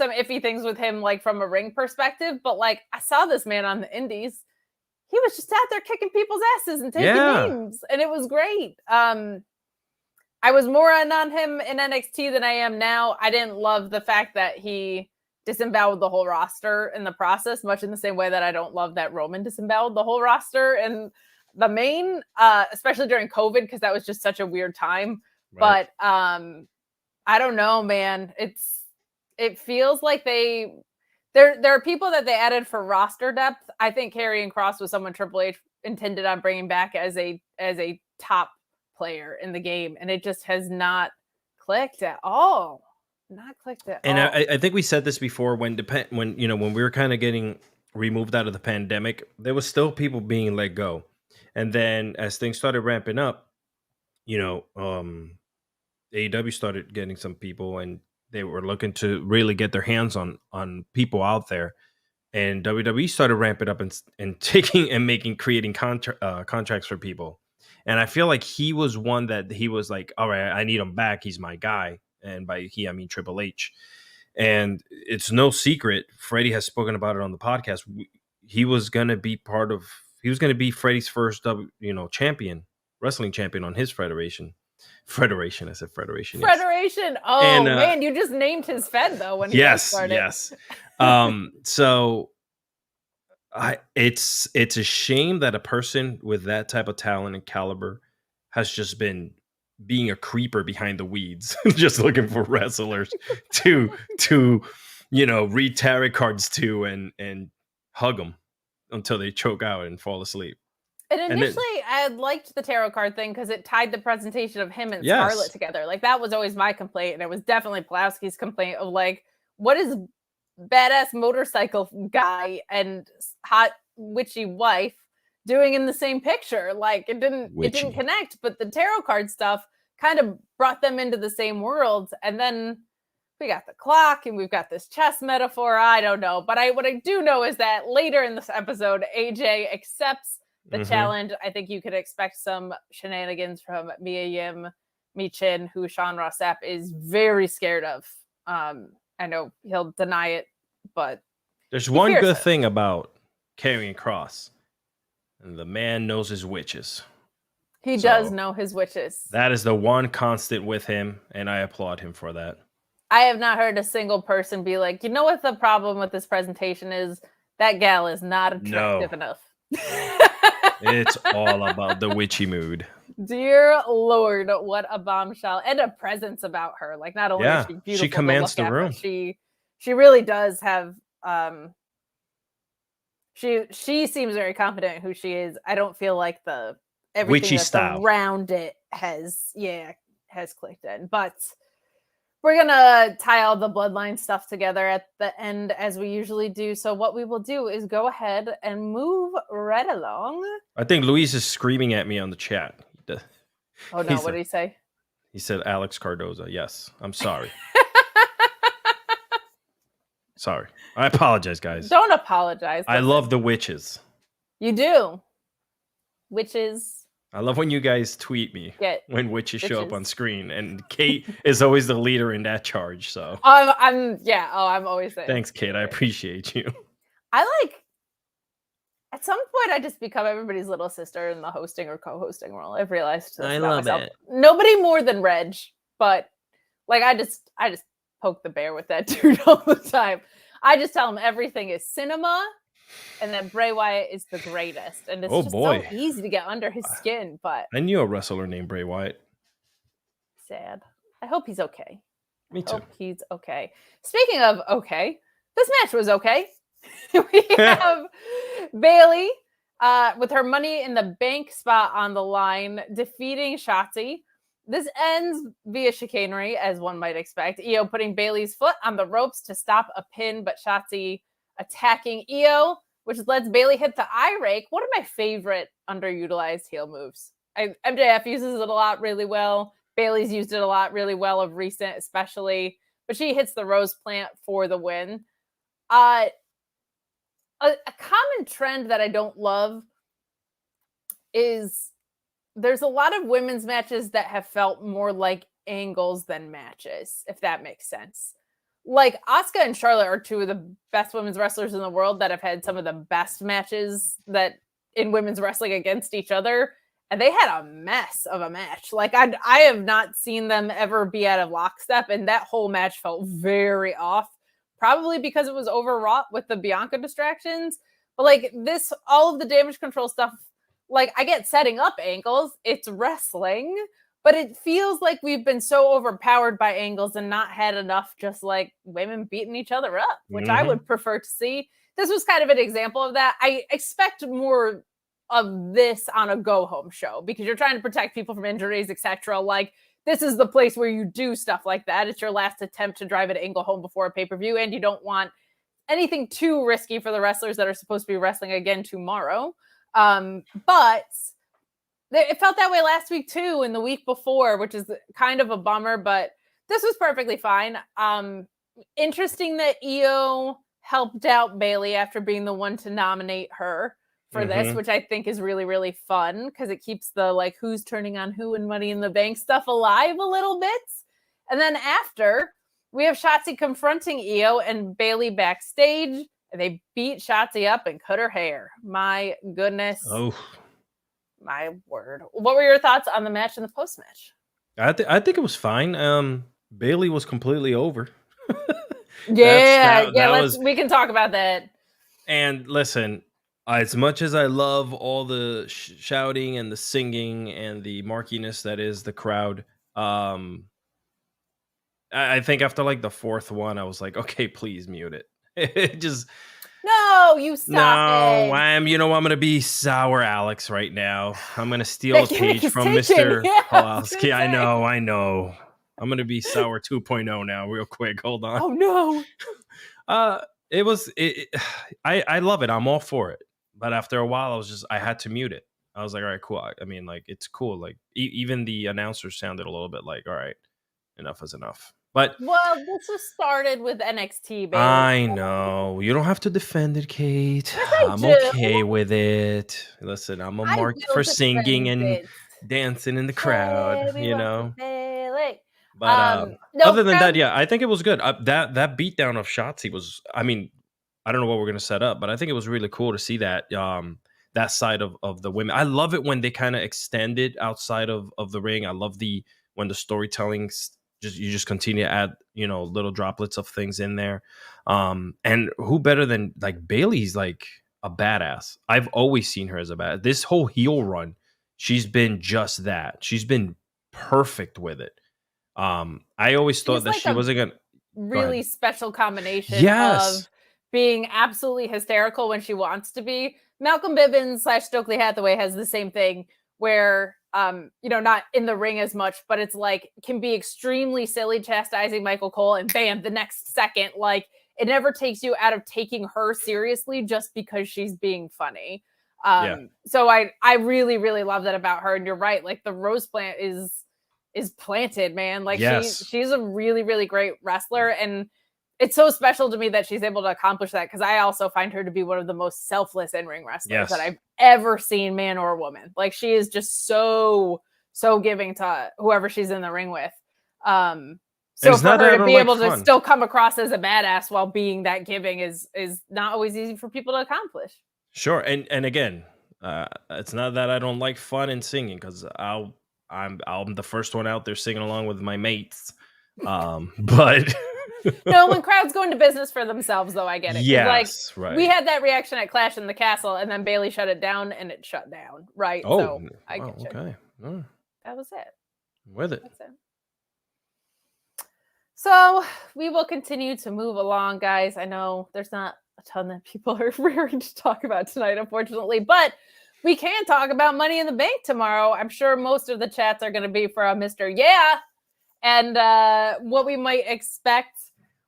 iffy things with him, like from a ring perspective, but like I saw this man on the indies. He was just out there kicking people's asses and taking names, and it was great. I was more on him in NXT than I am now. I didn't love the fact that he disemboweled the whole roster in the process, much in the same way that I don't love that Roman disemboweled the whole roster in the main, especially during COVID, because that was just such a weird time. Right. But I don't know, man. It feels like there are people that they added for roster depth. I think Karrion Kross was someone Triple H intended on bringing back as a top player in the game, and it just has not clicked at all. And I think we said this before when we were kind of getting removed out of the pandemic, there was still people being let go, and then as things started ramping up, AEW started getting some people, and they were looking to really get their hands on people out there, and WWE started ramping up and creating contracts for people. And I feel like he was one that he was like, all right, I need him back. He's my guy. And by he, I mean Triple H. And it's no secret, Freddie has spoken about it on the podcast. He was going to be Freddie's first wrestling champion on his federation. I said federation. Yes. Federation. Oh, and, man, you just named his fed though when he started. Yes. So it's a shame that a person with that type of talent and caliber has just been being a creeper behind the weeds, just looking for wrestlers to read tarot cards to and hug them until they choke out and fall asleep. And initially, I had liked the tarot card thing because it tied the presentation of him and Scarlett together. Like, that was always my complaint, and it was definitely Pulaski's complaint of, like, what is badass motorcycle guy and hot witchy wife doing in the same picture? Like, it didn't connect, but the tarot card stuff kind of brought them into the same world. And then we got the clock, and we've got this chess metaphor. I don't know, but what I do know is that later in this episode, AJ accepts the challenge. I think you could expect some shenanigans from Mia Yim, Michin, who Sean Ross Sapp is very scared of. I know he'll deny it, but there's one good thing about Karrion Kross, and the man knows his witches. He does know his witches. That is the one constant with him, and I applaud him for that. I have not heard a single person be like, you know what the problem with this presentation is? That gal is not attractive enough. It's all about the witchy mood. Dear Lord, what a bombshell. And a presence about her. Like, not only is she beautiful she commands to look the at, room. but she really does have she seems very confident in who she is. I don't feel like everything witchy that's style around it has clicked in. But we're gonna tie all the bloodline stuff together at the end as we usually do. So what we will do is go ahead and move right along. I think Luis is screaming at me on the chat. Oh no, what did he say? He said Alex Cardoza. Yes, I'm sorry. Sorry. I apologize, guys. Don't apologize. I love the witches. You do. Witches. I love when you guys tweet me when witches show up on screen, and Kate is always the leader in that charge. So I'm always there. Thanks, Kate. I appreciate you. At some point, I just become everybody's little sister in the hosting or co-hosting role. I've realized this I about love myself. it. Nobody more than Reg, but like I just poke the bear with that dude all the time. I just tell him everything is cinema. And then Bray Wyatt is the greatest. And it's just so easy to get under his skin. But I knew a wrestler named Bray Wyatt. Sad. I hope he's okay. Me too. I hope he's okay. Speaking of okay, this match was okay. We have Bayley with her Money in the Bank spot on the line, defeating Shotzi. This ends via chicanery, as one might expect. Io putting Bayley's foot on the ropes to stop a pin, but Shotzi attacking Io, which lets Bayley hit the eye rake. One of my favorite underutilized heel moves. MJF uses it a lot really well. Bayley's used it a lot really well of recent, especially. But she hits the rose plant for the win. A common trend that I don't love is there's a lot of women's matches that have felt more like angles than matches, if that makes sense. Like Asuka and Charlotte are two of the best women's wrestlers in the world that have had some of the best matches that in women's wrestling against each other. And they had a mess of a match. Like I have not seen them ever be out of lockstep. And that whole match felt very off, probably because it was overwrought with the Bianca distractions. But like this, all of the damage control stuff, like I get setting up angles. It's wrestling. But it feels like we've been so overpowered by angles and not had enough just like women beating each other up, which I would prefer to see. This was kind of an example of that. I expect more of this on a go-home show because you're trying to protect people from injuries, etc. Like this is the place where you do stuff like that. It's your last attempt to drive an angle home before a pay-per-view, and you don't want anything too risky for the wrestlers that are supposed to be wrestling again tomorrow. But it felt that way last week too, and the week before, which is kind of a bummer, but this was perfectly fine. Interesting that Io helped out Bayley after being the one to nominate her for this, which I think is really, really fun because it keeps the like who's turning on who and Money in the Bank stuff alive a little bit. And then after, we have Shotzi confronting Io and Bayley backstage, and they beat Shotzi up and cut her hair. My goodness. Oh. My word. What were your thoughts on the match and the post-match? I think it was fine. Bayley was completely over. We can talk about that. And listen, as much as I love all the shouting and the singing and the markiness that is the crowd, I think after like the fourth one, I was like, okay, please mute it. It just... No, you stop it. I'm going to be sour Alex right now. I'm going to steal a page from Mr. Pawlowski. I know. I'm going to be sour 2.0 now real quick. Hold on. Oh, no. I love it. I'm all for it. But after a while, I had to mute it. I was like, all right, cool. I mean, like, it's cool. Like, even the announcer sounded a little bit like, all right, enough is enough. But this was started with NXT, baby. I know. You don't have to defend it, Kate. I'm okay with it. Listen, I'm a mark for singing and dancing in the crowd, you know. But other than that, yeah, I think it was good. That beatdown of Shotzi was, I mean, I don't know what we're going to set up, but I think it was really cool to see that that side of the women. I love it when they kind of extend it outside of the ring. I love when the storytelling you just continue to add, you know, little droplets of things in there. And who better than like Bayley's like a badass. I've always seen her as a badass. This whole heel run, she's been just that. She's been perfect with it. I always thought that like she wasn't gonna really special combination Yes. of being absolutely hysterical when she wants to be. Malcolm Bivens / Stokely Hathaway has the same thing where you know, not in the ring as much, but it's like can be extremely silly chastising Michael Cole, and bam, the next second, like it never takes you out of taking her seriously just because she's being funny. So I really, really love that about her. And you're right, like the rose plant is planted, man. Like she's a really, really great wrestler, and it's so special to me that she's able to accomplish that, because I also find her to be one of the most selfless in-ring wrestlers that I've ever seen, man or woman. Like she is just so giving to whoever she's in the ring with. So for her to be able to still come across as a badass while being that giving is not always easy for people to accomplish. Sure. And again, it's not that I don't like fun and singing, because I'm the first one out there singing along with my mates. But no, when crowds go into business for themselves, though, I get it. Yes, like, right. We had that reaction at Clash in the Castle, and then Bayley shut it down, and it shut down, right? Oh, so I get you. Okay. Oh. That was it. With it. That's it. So we will continue to move along, guys. I know there's not a ton that people are raring to talk about tonight, unfortunately, but we can talk about Money in the Bank tomorrow. I'm sure most of the chats are going to be from Mr. Yeah, and what we might expect.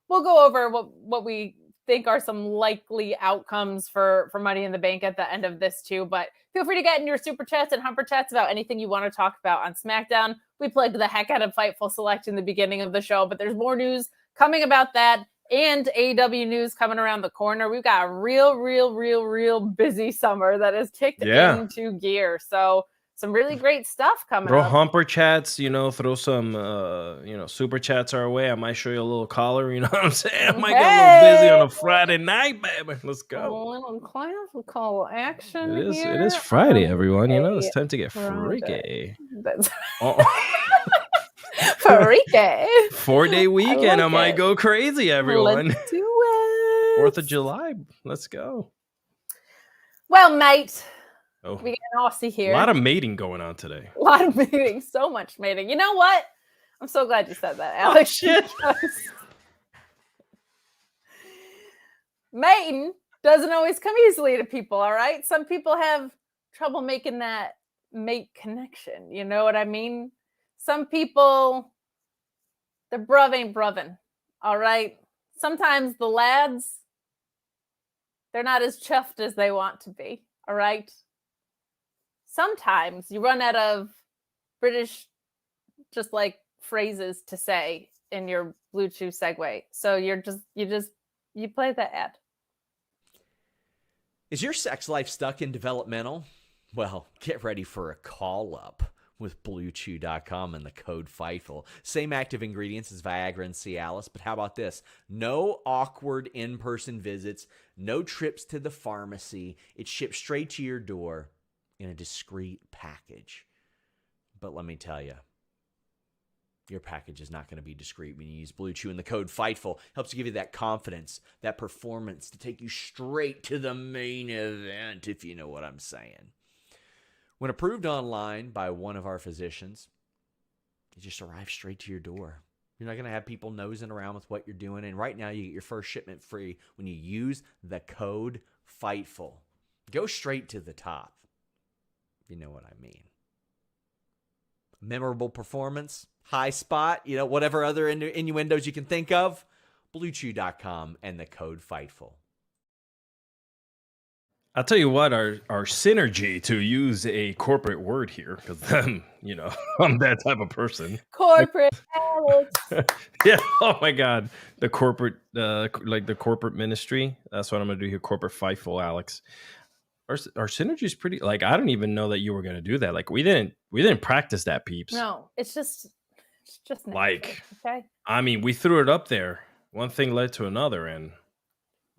We'll go over what we think are some likely outcomes for Money in the Bank at the end of this too. But feel free to get in your super chats and humper chats about anything you want to talk about on SmackDown. We plugged the heck out of Fightful Select in the beginning of the show, but there's more news coming about that and AEW news coming around the corner. We've got a real busy summer that has kicked into gear. So some really great stuff coming Throw up. humper chats, you know, throw some, super chats our way. I might show you a little collar, you know what I'm saying? I might get a little busy on a Friday night, baby. Let's go. A little classical action It here. is Friday, everyone. You know, it's time to get freaky. That's freaky. 4-day weekend. I might it. go crazy, everyone. Let's do it. 4th of July. Let's go. Well, mate. Oh, we got an Aussie here. A lot of mating going on today. A lot of mating. So much mating. You know what? I'm so glad you said that, Alex. Oh, shit. Mating doesn't always come easily to people, all right? Some people have trouble making that mate connection. You know what I mean? Some people, their bruv ain't bruvin', all right? Sometimes the lads, they're not as chuffed as they want to be, all right? Sometimes you run out of British, just like phrases to say in your Bluechew segue. So you play the ad. Is your sex life stuck in developmental? Well, get ready for a call up with Bluechew.com and the code Fightful. Same active ingredients as Viagra and Cialis, but how about this? No awkward in-person visits, no trips to the pharmacy. It's shipped straight to your door in a discreet package. But let me tell you, your package is not going to be discreet when you use Bluechew, and the code Fightful helps give you that confidence, that performance to take you straight to the main event, if you know what I'm saying. When approved online by one of our physicians, it just arrives straight to your door. You're not going to have people nosing around with what you're doing. And right now, you get your first shipment free when you use the code Fightful. Go straight to the top. You know what I mean. Memorable performance, high spot, whatever other innuendos you can think of. Bluechew.com and the code Fightful. I'll tell you what, our synergy, to use a corporate word here, because I'm that type of person. Corporate Alex. Yeah. Oh my God. The corporate, the corporate ministry. That's what I'm gonna do here. Corporate Fightful, Alex. Our synergy is pretty. Like, I don't even know that you were gonna do that. Like, we didn't practice that, peeps. No, it's just natural, like. Okay. I mean, we threw it up there. One thing led to another, and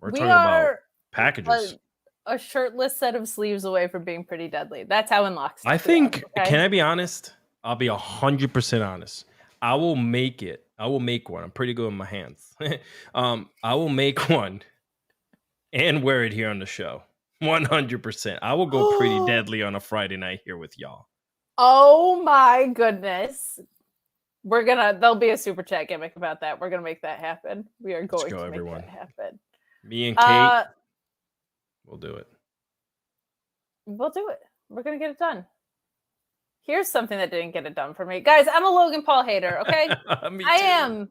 we're talking about packages. A shirtless set of sleeves away from being pretty deadly. That's how in lockstep. I think. Okay? Can I be honest? I'll be 100% honest. I will make it I will make one. I'm pretty good with my hands. I will make one and wear it here on the show. 100%. I will go pretty deadly on a Friday night here with y'all. Oh my goodness. There'll be a super chat gimmick about that. We're gonna make that happen. We are going to make that happen. Me and Kate, we'll do it. We'll do it. We're gonna get it done. Here's something that didn't get it done for me. Guys, I'm a Logan Paul hater, okay? Me I too.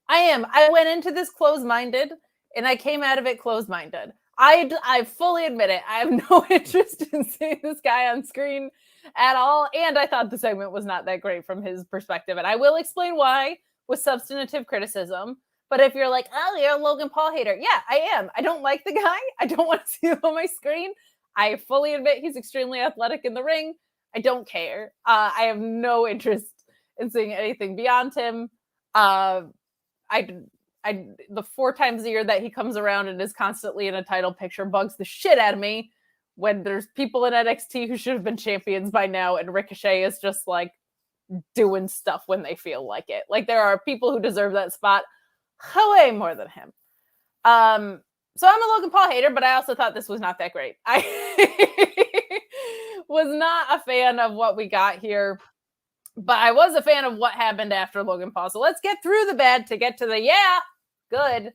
am. I went into this closed-minded, and I came out of it closed-minded. I fully admit it. I have no interest in seeing this guy on screen at all, and I thought the segment was not that great from his perspective, and I will explain why with substantive criticism. But if you're like, oh, you're a Logan Paul hater, yeah, I am. I don't like the guy. I don't want to see him on my screen. I fully admit he's extremely athletic in the ring. I don't care. I have no interest in seeing anything beyond him. The 4 times a year that he comes around and is constantly in a title picture bugs the shit out of me when there's people in NXT who should have been champions by now, and Ricochet is just like doing stuff when they feel like it. Like, there are people who deserve that spot way more than him. So I'm a Logan Paul hater, but I also thought this was not that great. I was not a fan of what we got here, but I was a fan of what happened after Logan Paul. So let's get through the bad to get to the good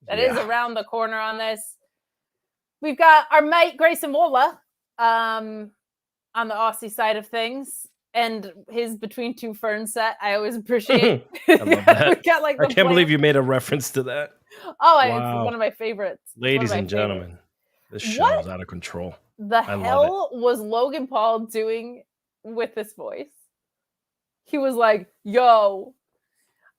that is around the corner on this. We've got our mate Grayson Waller on the Aussie side of things, and his Between Two Ferns set. I always appreciate. I love that. Got, like, I can't believe you made a reference to that. Oh, wow. It's one of my favorites. Ladies and gentlemen, this show is out of control. The hell was Logan Paul doing with this voice? He was like, yo,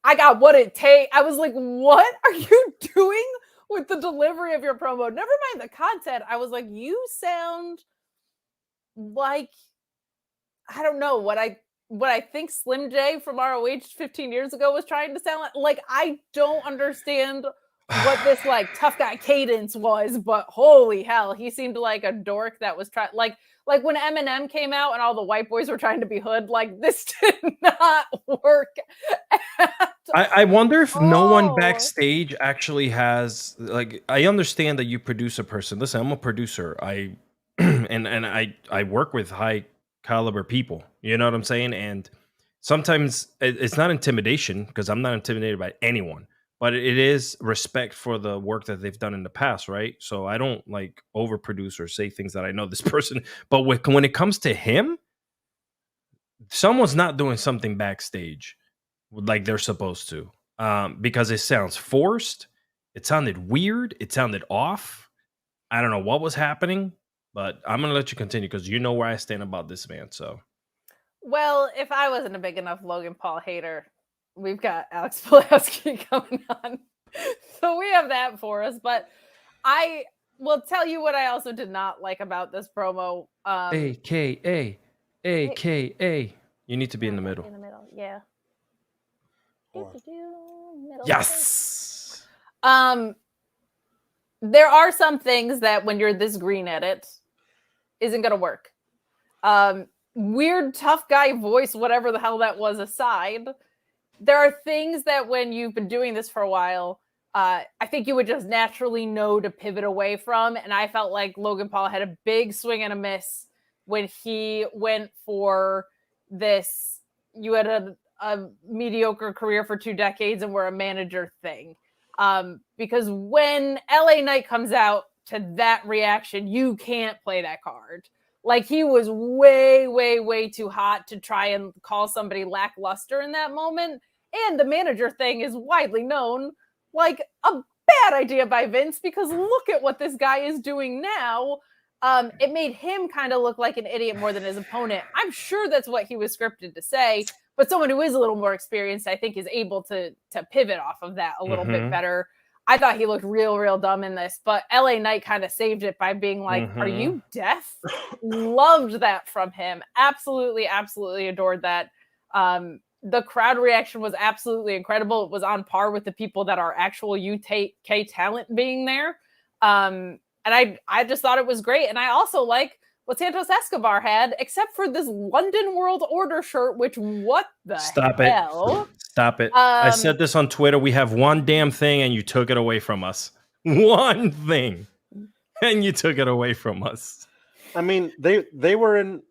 I got what it takes. I was like, what are you doing with the delivery of your promo? Never mind the content. I was like, you sound like, I don't know, what I think Slim J from ROH 15 years ago was trying to sound like. Like, I don't understand what this like tough guy cadence was, but holy hell, he seemed like a dork that was trying, like when Eminem came out and all the white boys were trying to be hood. Like, this did not work I wonder if no one backstage actually has, like, I understand that you produce a person. Listen, I'm a producer. I I work with high caliber people. You know what I'm saying? And sometimes it's not intimidation, because I'm not intimidated by anyone. But it is respect for the work that they've done in the past, right? So I don't like overproduce or say things that I know this person. But when it comes to him, someone's not doing something backstage like they're supposed to, because it sounds forced. It sounded weird. It sounded off. I don't know what was happening, but I'm going to let you continue because you know where I stand about this man. So, well, if I wasn't a big enough Logan Paul hater, we've got Alex Pulaski coming on. So we have that for us. But I will tell you what I also did not like about this promo. AKA. You need to be in the middle. In the middle, yeah. Middle. Yes. There are some things that when you're this green at it, isn't going to work. Weird tough guy voice, whatever the hell that was aside, there are things that when you've been doing this for a while, I think you would just naturally know to pivot away from. And I felt like Logan Paul had a big swing and a miss when he went for this. You had a mediocre career for 2 decades and were a manager thing. Because when LA Knight comes out to that reaction, you can't play that card. Like, he was way, way, way too hot to try and call somebody lackluster in that moment. And the manager thing is widely known like a bad idea by Vince, because look at what this guy is doing now. It made him kind of look like an idiot more than his opponent. I'm sure that's what he was scripted to say, but someone who is a little more experienced, I think, is able to pivot off of that a little bit better. I thought he looked real dumb in this, but LA Knight kind of saved it by being like, are you deaf? Loved that from him. Absolutely adored that. The crowd reaction was absolutely incredible. It was on par with the people that are actual UK talent being there. And I just thought it was great. And I also like what Santos Escobar had, except for this London World Order shirt, which what the Stop hell? it. Stop it. I said this on Twitter. We have one damn thing and you took it away from us. One thing. And you took it away from us. I mean, they were in,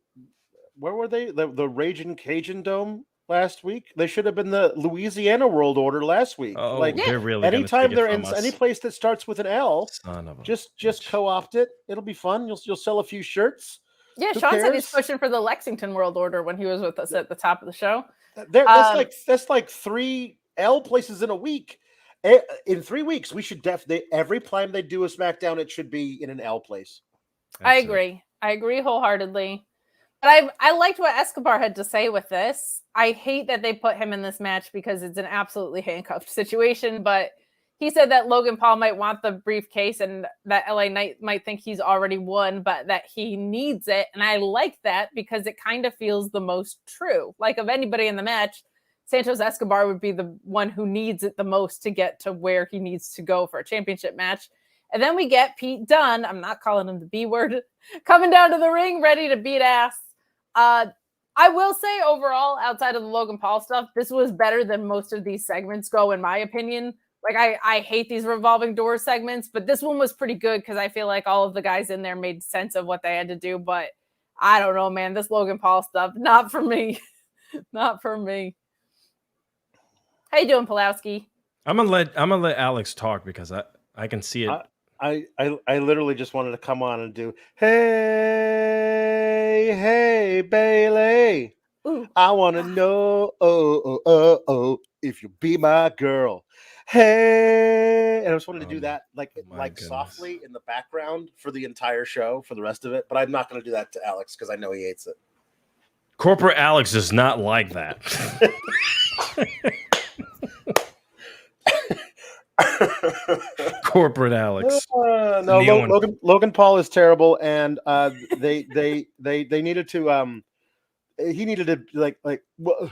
where were they? The Raging Cajun Dome last week. They should have been the Louisiana World Order last week. Oh, like they're really anytime they're in any place that starts with an L, just co-opt it. It'll be fun. You'll sell a few shirts. Yeah, Sean said he's pushing for the Lexington World Order when he was with us at the top of the show. That's like 3 L places in a week. In 3 weeks, we should definitely, every time they do a SmackDown, it should be in an L place. I agree wholeheartedly. But I liked what Escobar had to say with this. I hate that they put him in this match because it's an absolutely handcuffed situation, but he said that Logan Paul might want the briefcase and that LA Knight might think he's already won, but that he needs it. And I like that because it kind of feels the most true. Like of anybody in the match, Santos Escobar would be the one who needs it the most to get to where he needs to go for a championship match. And then we get Pete Dunne, I'm not calling him the B word, coming down to the ring ready to beat ass. I will say overall, outside of the Logan Paul stuff, this was better than most of these segments go, in my opinion. Like, I hate these revolving door segments, but this one was pretty good because I feel like all of the guys in there made sense of what they had to do. But I don't know, man. This Logan Paul stuff, not for me. Not for me. How you doing, Pulowski? I'm gonna let Alex talk because I can see it. I literally just wanted to come on and do, hey Bayley, ooh. I want to know, if you be my girl, hey. And I just wanted to do that like softly in the background for the entire show for the rest of it. But I'm not going to do that to Alex because I know he hates it. Corporate Alex does not like that. Corporate Alex. No, Logan Paul is terrible, and they needed to he needed to like well,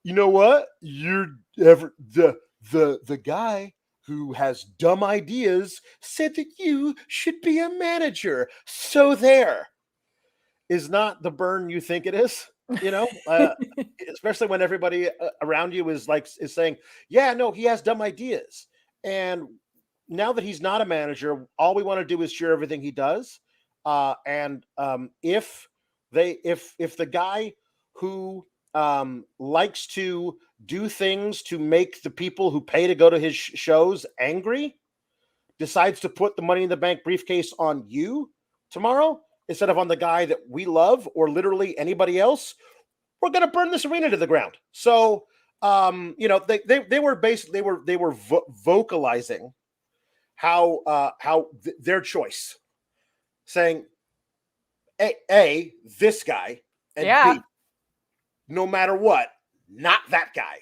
you know what? You're the guy who has dumb ideas said that you should be a manager. So there is not the burn you think it is. You know, especially when everybody around you is saying, yeah, no, he has dumb ideas. And now that he's not a manager, all we want to do is share everything he does. If the guy who likes to do things to make the people who pay to go to his shows angry decides to put the Money in the Bank briefcase on you tomorrow instead of on the guy that we love or literally anybody else, we're going to burn this arena to the ground. So, you know, they were basically vocalizing how their choice, saying A, this guy, and B, no matter what, not that guy.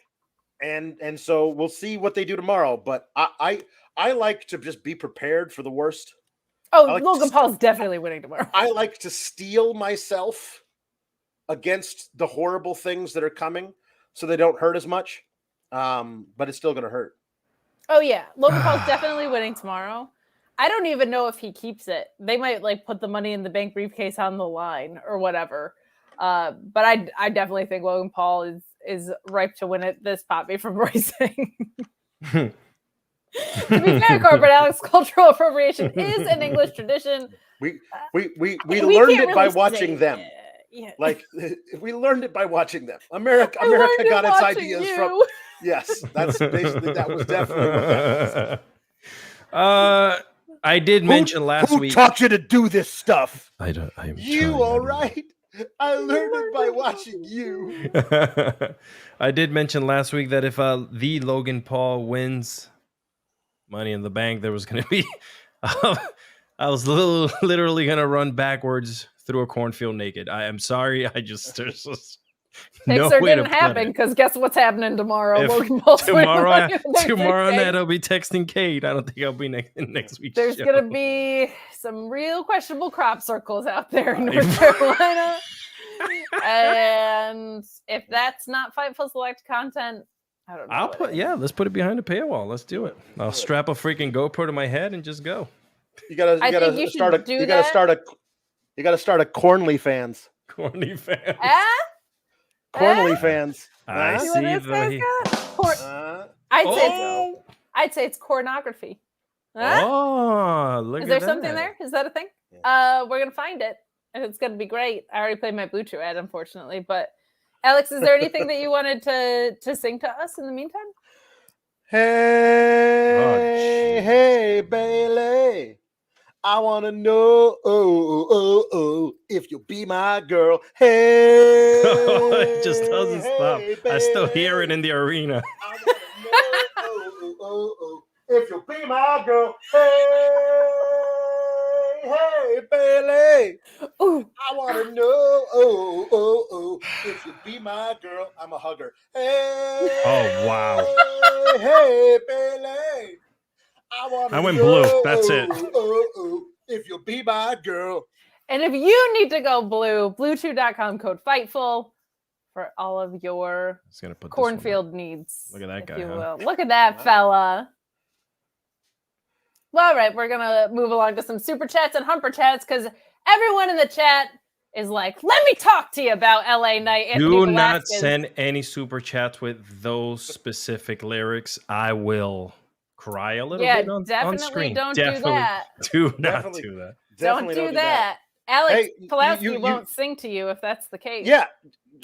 And so we'll see what they do tomorrow. But I like to just be prepared for the worst. Oh, Logan Paul's definitely winning tomorrow. I like to steel myself against the horrible things that are coming so they don't hurt as much. But it's still going to hurt. Oh, yeah. Logan Paul's definitely winning tomorrow. I don't even know if he keeps it. They might put the Money in the Bank briefcase on the line or whatever. But I definitely think Logan Paul is ripe to win it. This Poppy from Racing. To be fair, Corporate Alex, cultural appropriation is an English tradition. We learned it by watching them. Yeah. Like we learned it by watching them. America got its ideas from. Yes, that was definitely what that was. I did mention last week. Who taught you to do this stuff? You all right? I learned it by watching you. I did mention last week that if the Logan Paul wins Money in the Bank, there was going to be. I was literally going to run backwards through a cornfield naked. I am sorry. There's just no way didn't happen because guess what's happening tomorrow? Logan Paul's tomorrow night I'll be texting Kate. I don't think I'll be next week. There's going to be some real questionable crop circles out there in North Carolina. And if that's not Fightful Select content, I don't know. Let's put it behind a paywall. Let's do it. I'll strap a freaking GoPro to my head and just go. You gotta start You got to start a Cornly fans. Corny fan. Cornly fans. I See see what this guy's the. got? I'd say it's pornography. Huh? Oh, look Is at there that. something there? Is that a thing? We're gonna find it, and it's gonna be great. I already played my Bluechew ad, unfortunately, but Alex, is there anything that you wanted to sing to us in the meantime? Hey, hey, Bayley. I want to know if you'll be my girl. Hey. It just doesn't stop. I still hear it in the arena. I want to know if you'll be my girl. Hey, hey, Bayley. Ooh. I want to know if you'll be my girl. I'm a hugger. Hey. Oh, wow. Hey, Bayley. I went blue. That's it. If you'll be my girl. And if you need to go blue, bluechew.com code Fightful for all of your cornfield needs. Look at that guy. You Huh? will. Look at that fella. Well, all right, we're going to move along to some super chats and humper chats because everyone in the chat is like, let me talk to you about LA Knight. Do not send any super chats with those specific lyrics. I will cry a little bit on screen. Don't do that. Do not do that. Don't do that. Alex Pulaski won't sing to you if that's the case. Yeah,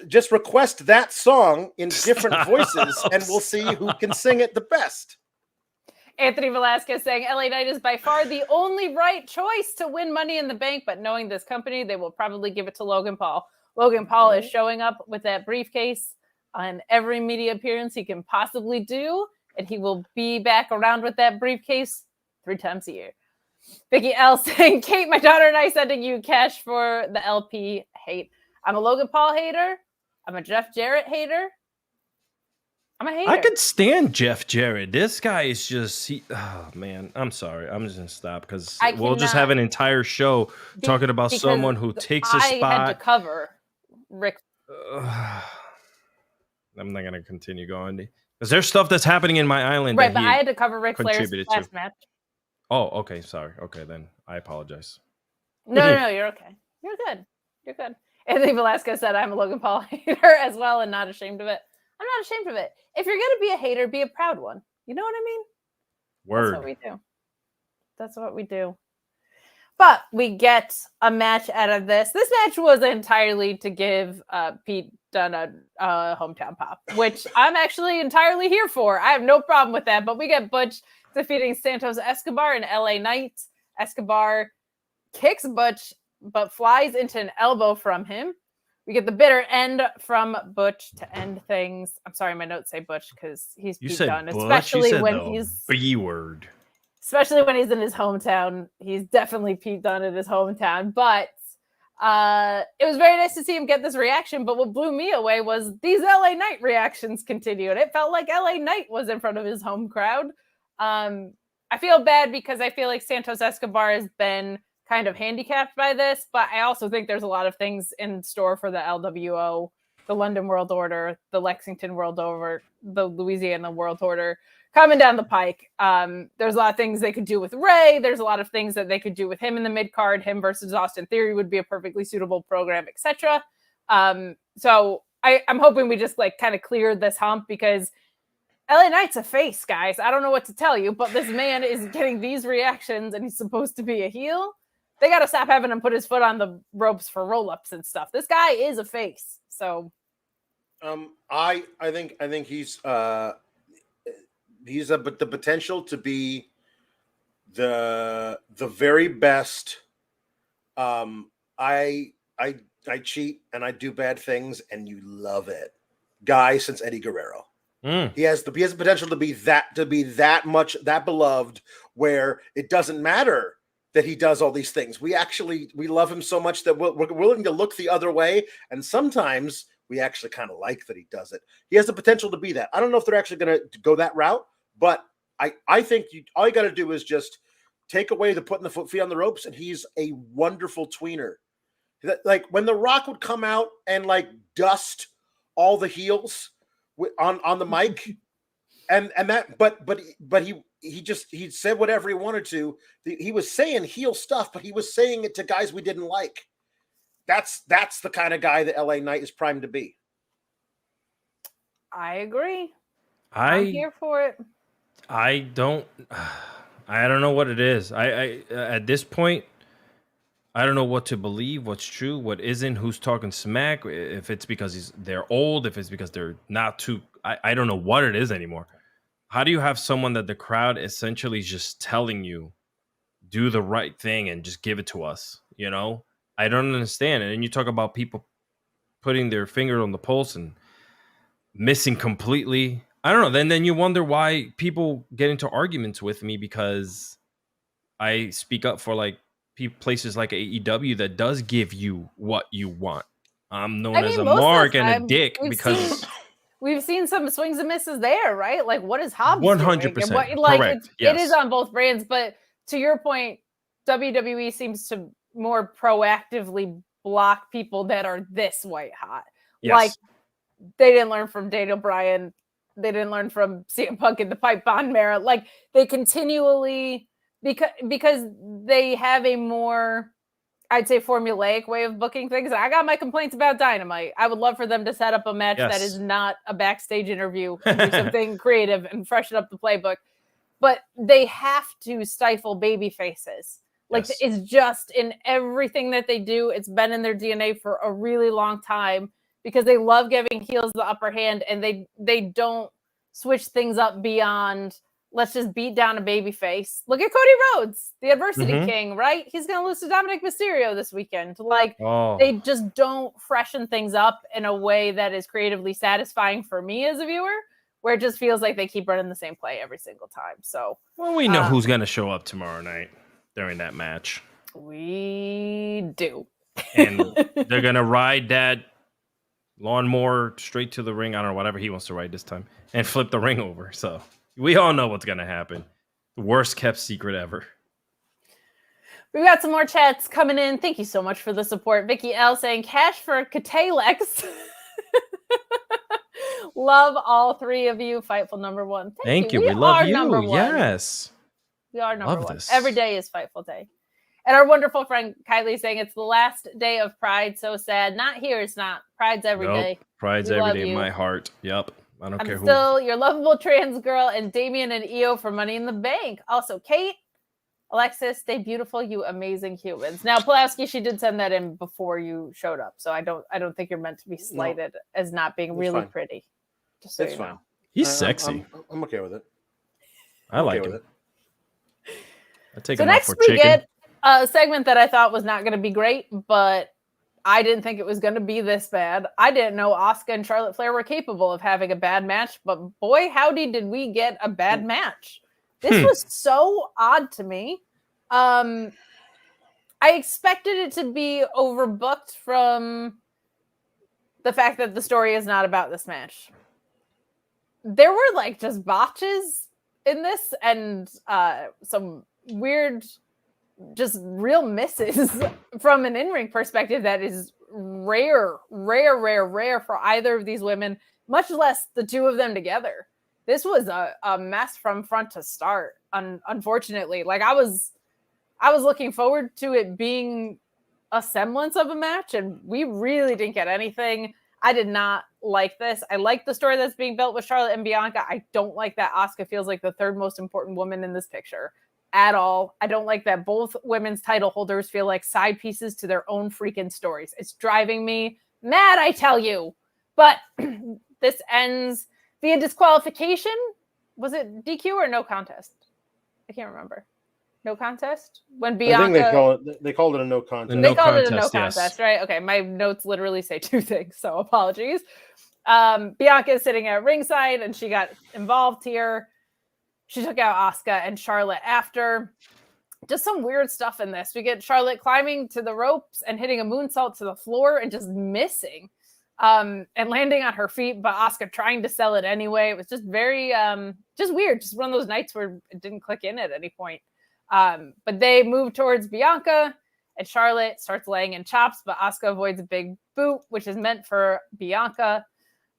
just request that song in different voices and we'll see who can sing it the best. Anthony Velasquez saying LA Knight is by far the only right choice to win Money in the Bank, but knowing this company, they will probably give it to Logan Paul. Logan Paul is showing up with that briefcase on every media appearance he can possibly do, and he will be back around with that briefcase 3 times a year. Vicky L saying, Kate, my daughter and I sending you cash for the LP hate. I'm a Logan Paul hater. I'm a Jeff Jarrett hater. I'm a hater. I could stand Jeff Jarrett. This guy is just, oh man, I'm sorry. I'm just going to stop because we'll just have an entire show talking about someone who takes a spot. I had to cover Rick. I'm not going to continue going because there's stuff that's happening in my island. Right, but I had to cover Ric Flair's last match. Oh, okay. Sorry. Okay, then I apologize. No, you're okay. You're good. You're good. Anthony Velasquez said, I'm a Logan Paul hater as well and not ashamed of it. I'm not ashamed of it. If you're going to be a hater, be a proud one. You know what I mean? Word. That's what we do. That's what we do. But we get a match out of this. This match was entirely to give Pete Dunne a hometown pop, which I'm actually entirely here for. I have no problem with that. But we get Butch defeating Santos Escobar and LA Knight. Escobar kicks Butch, but flies into an elbow from him. We get the bitter end from Butch to end things. I'm sorry, my notes say Butch because he's Pete Dunne, especially when he's B word. Especially when he's in his hometown. He's definitely Pete Dunne in his hometown. But it was very nice to see him get this reaction. But what blew me away was these LA Knight reactions continued. It felt like LA Knight was in front of his home crowd. I feel bad because I feel like Santos Escobar has been kind of handicapped by this, but I also think there's a lot of things in store for the LWO, the London World Order, the Lexington World Order, the Louisiana World Order coming down the pike. There's a lot of things they could do with Ray. There's a lot of things that they could do with him in the mid card. Him versus Austin Theory would be a perfectly suitable program, etc. So I'm hoping we just like kind of clear this hump because LA Knight's a face, guys. I don't know what to tell you, but this man is getting these reactions and he's supposed to be a heel. They got to stop having him put his foot on the ropes for roll-ups and stuff. This guy is a face. So I think he's the potential to be the very best. I cheat and I do bad things and you love it. Guy since Eddie Guerrero. He has the potential to be that much that beloved where it doesn't matter that he does all these things. We love him so much that we're willing to look the other way. And sometimes we actually kind of like that he does it. He has the potential to be that. I don't know if they're actually going to go that route, but I think all you got to do is just take away the putting the feet on the ropes. And he's a wonderful tweener. Like when The Rock would come out and like dust all the heels on the mic and that, but he said whatever he wanted to. He was saying heel stuff, but he was saying it to guys we didn't like. That's the kind of guy that LA Knight is primed to be. I agree. I'm here for it. I don't know what it is. I at this point, I don't know what to believe, what's true, what isn't, who's talking smack, if it's because they're old, if it's because they're not too, I don't know what it is anymore. How do you have someone that the crowd essentially is just telling you, do the right thing and just give it to us? You know, I don't understand. And then you talk about people putting their finger on the pulse and missing completely. I don't know. Then you wonder why people get into arguments with me because I speak up for like places like AEW that does give you what you want. I'm known as a mark and a dick because we've seen some swings and misses there, right? Like, what is Hobbs 100% like correct. It is on both brands, but to your point, WWE seems to more proactively block people that are this white hot. Yes. Like, they didn't learn from Daniel Bryan. They didn't learn from CM Punk in the pipe Von Mara. Like, they continually, because they have a more, I'd say, formulaic way of booking things. I got my complaints about Dynamite. I would love for them to set up a match that is not a backstage interview and do something creative and freshen up the playbook. But they have to stifle baby faces. Like, it's just in everything that they do. It's been in their DNA for a really long time because they love giving heels the upper hand, and they don't switch things up beyond, let's just beat down a baby face. Look at Cody Rhodes, the Adversity King, right? He's going to lose to Dominic Mysterio this weekend. Like, they just don't freshen things up in a way that is creatively satisfying for me as a viewer, where it just feels like they keep running the same play every single time. So, well, we know who's going to show up tomorrow night during that match. We do. And they're going to ride that lawnmower straight to the ring. I don't know, whatever he wants to ride this time, and flip the ring over. So we all know what's going to happen. The worst kept secret ever. We've got some more chats coming in. Thank you so much for the support. Vicky L saying cash for Katalex. Love all three of you. Fightful number one. Thank you. We love you. Yes. We are number one. This. Every day is Fightful Day. And our wonderful friend Kylie saying it's the last day of Pride. So sad. Not here. It's not. Pride's every day. Pride's every day in my heart. Yep. I don't care who. I'm still your lovable trans girl and Damian and EO for Money in the Bank. Also, Kate, Alexis, stay beautiful, you amazing humans. Now, Pulaski, she did send that in before you showed up. So I don't think you're meant to be slighted as not being really pretty. Just so it's fine. Know. He's sexy. I'm okay with it. I like him. I take so him out next for we chicken. get a segment that I thought was not going to be great, but I didn't think it was going to be this bad. I didn't know Asuka and Charlotte Flair were capable of having a bad match, but boy, howdy did we get a bad match. This was so odd to me. I expected it to be overbooked from the fact that the story is not about this match. There were like just botches in this and some weird, just real misses from an in-ring perspective that is rare for either of these women, much less the two of them together. This was a mess from front to start, unfortunately. Like, I was looking forward to it being a semblance of a match, and we really didn't get anything. I did not like this. I like the story that's being built with Charlotte and Bianca. I don't like that Asuka feels like the third most important woman in this picture at all. I don't like that both women's title holders feel like side pieces to their own freaking stories. It's driving me mad, I tell you. But this ends via disqualification. Was it DQ or no contest? I can't remember. No contest? When Bianca... I think they called it a no contest. They called it a no contest, right? Okay, my notes literally say two things, so apologies. Bianca is sitting at ringside, and she got involved here. She took out Asuka and Charlotte after. Just some weird stuff in this. We get Charlotte climbing to the ropes and hitting a moonsault to the floor and just missing. And landing on her feet, but Asuka trying to sell it anyway. It was just very, just weird. Just one of those nights where it didn't click in at any point. But they move towards Bianca, and Charlotte starts laying in chops, but Asuka avoids a big boot, which is meant for Bianca.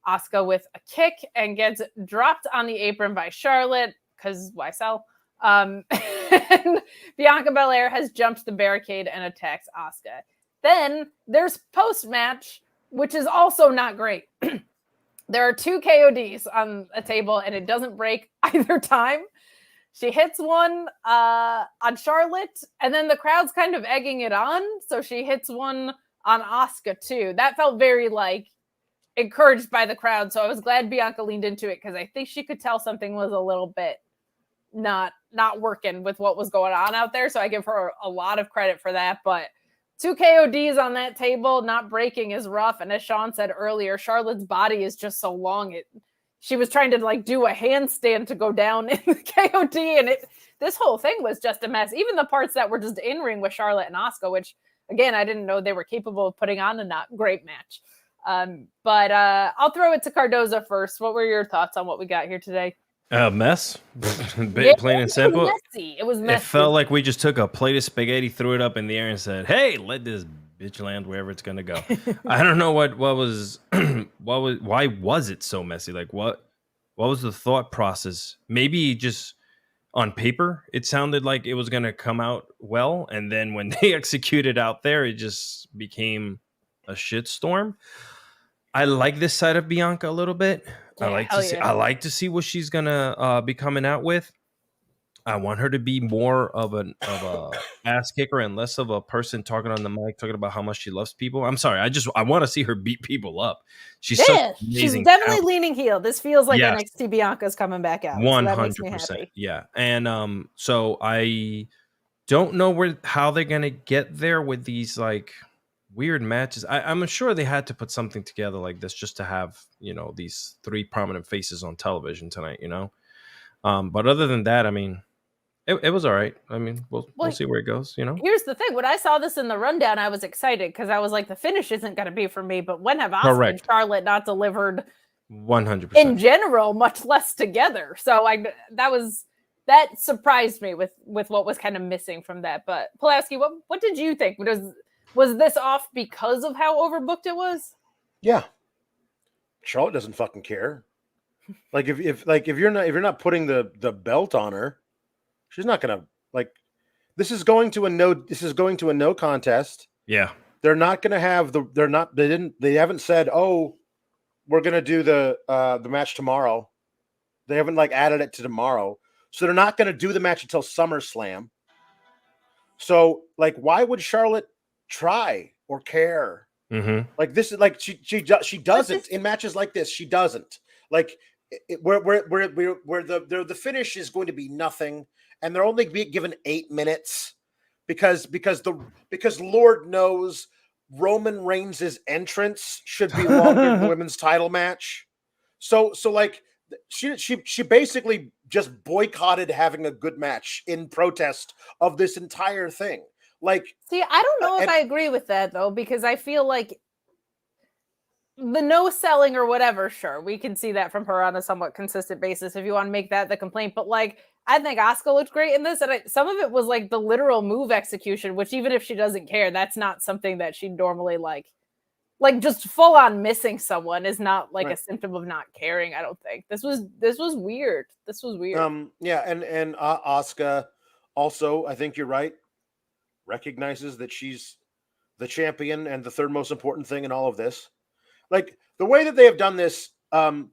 Asuka with a kick and gets dropped on the apron by Charlotte, because why sell? And Bianca Belair has jumped the barricade and attacks Asuka. Then there's post-match, which is also not great. There are 2 KODs on a table, and it doesn't break either time. She hits one on Charlotte, and then the crowd's kind of egging it on, so she hits one on Asuka too. That felt very like encouraged by the crowd, so I was glad Bianca leaned into it because I think she could tell something was a little bit not working with what was going on out there. So I give her a lot of credit for that. But 2 KODs on that table, not breaking is rough. And as Sean said earlier, Charlotte's body is just so long. She was trying to like do a handstand to go down in the KOD, and this whole thing was just a mess. Even the parts that were just in ring with Charlotte and Asuka, which again, I didn't know they were capable of putting on a not great match. But I'll throw it to Cardoza first. What were your thoughts on what we got here today? Mess. Yeah, Plain and simple. It was messy. It felt like we just took a plate of spaghetti, threw it up in the air, and said, "Hey, let this bitch land wherever it's gonna go." I don't know what was why was it so messy? Like what was the thought process? Maybe just on paper it sounded like it was gonna come out well, and then when they executed out there, it just became a shitstorm. I like this side of Bianca a little bit. Yeah, I like to see what she's gonna be coming out with. I want her to be more of a ass kicker and less of a person talking on the mic, talking about how much she loves people. I'm sorry, I want to see her beat people up. She's she's amazing definitely talent. leaning heel. This feels like Yes. NXT Bianca's coming back out. 100%. Yeah, and so I don't know how they're gonna get there with these like weird matches. I'm sure they had to put something together like this just to have, these 3 prominent faces on television tonight, but other than that, I mean, it was all right. I mean, we'll see where it goes, Here's the thing. When I saw this in the rundown, I was excited because I was like, the finish isn't going to be for me, but when have Asuka and Charlotte not delivered 100% in general, much less together? So that surprised me with what was kind of missing from that. But Pulaski, what did you think? Was this off because of how overbooked it was? Yeah. Charlotte doesn't fucking care. Like if you're not putting the belt on her, she's not gonna this is going to a no contest. Yeah. They're not gonna have they haven't said, oh, we're gonna do the match tomorrow. They haven't added it to tomorrow. So they're not gonna do the match until SummerSlam. So why would Charlotte try or care? Mm-hmm. This is she doesn't in matches like this. She doesn't where the finish is going to be nothing, and they're only being given 8 minutes because Lord knows Roman Reigns' entrance should be longer than the women's title match. So she basically just boycotted having a good match in protest of this entire thing. See, I don't know if I agree with that though, because I feel like the no selling or whatever, sure, we can see that from her on a somewhat consistent basis if you want to make that the complaint. But I think Asuka looked great in this, and some of it was the literal move execution, which even if she doesn't care, that's not something that she normally just full on missing someone is not right. A symptom of not caring. I don't think this was weird. This was weird. Yeah, and Asuka also, I think you're right, recognizes that she's the champion and the third most important thing in all of this. The way that they have done this, if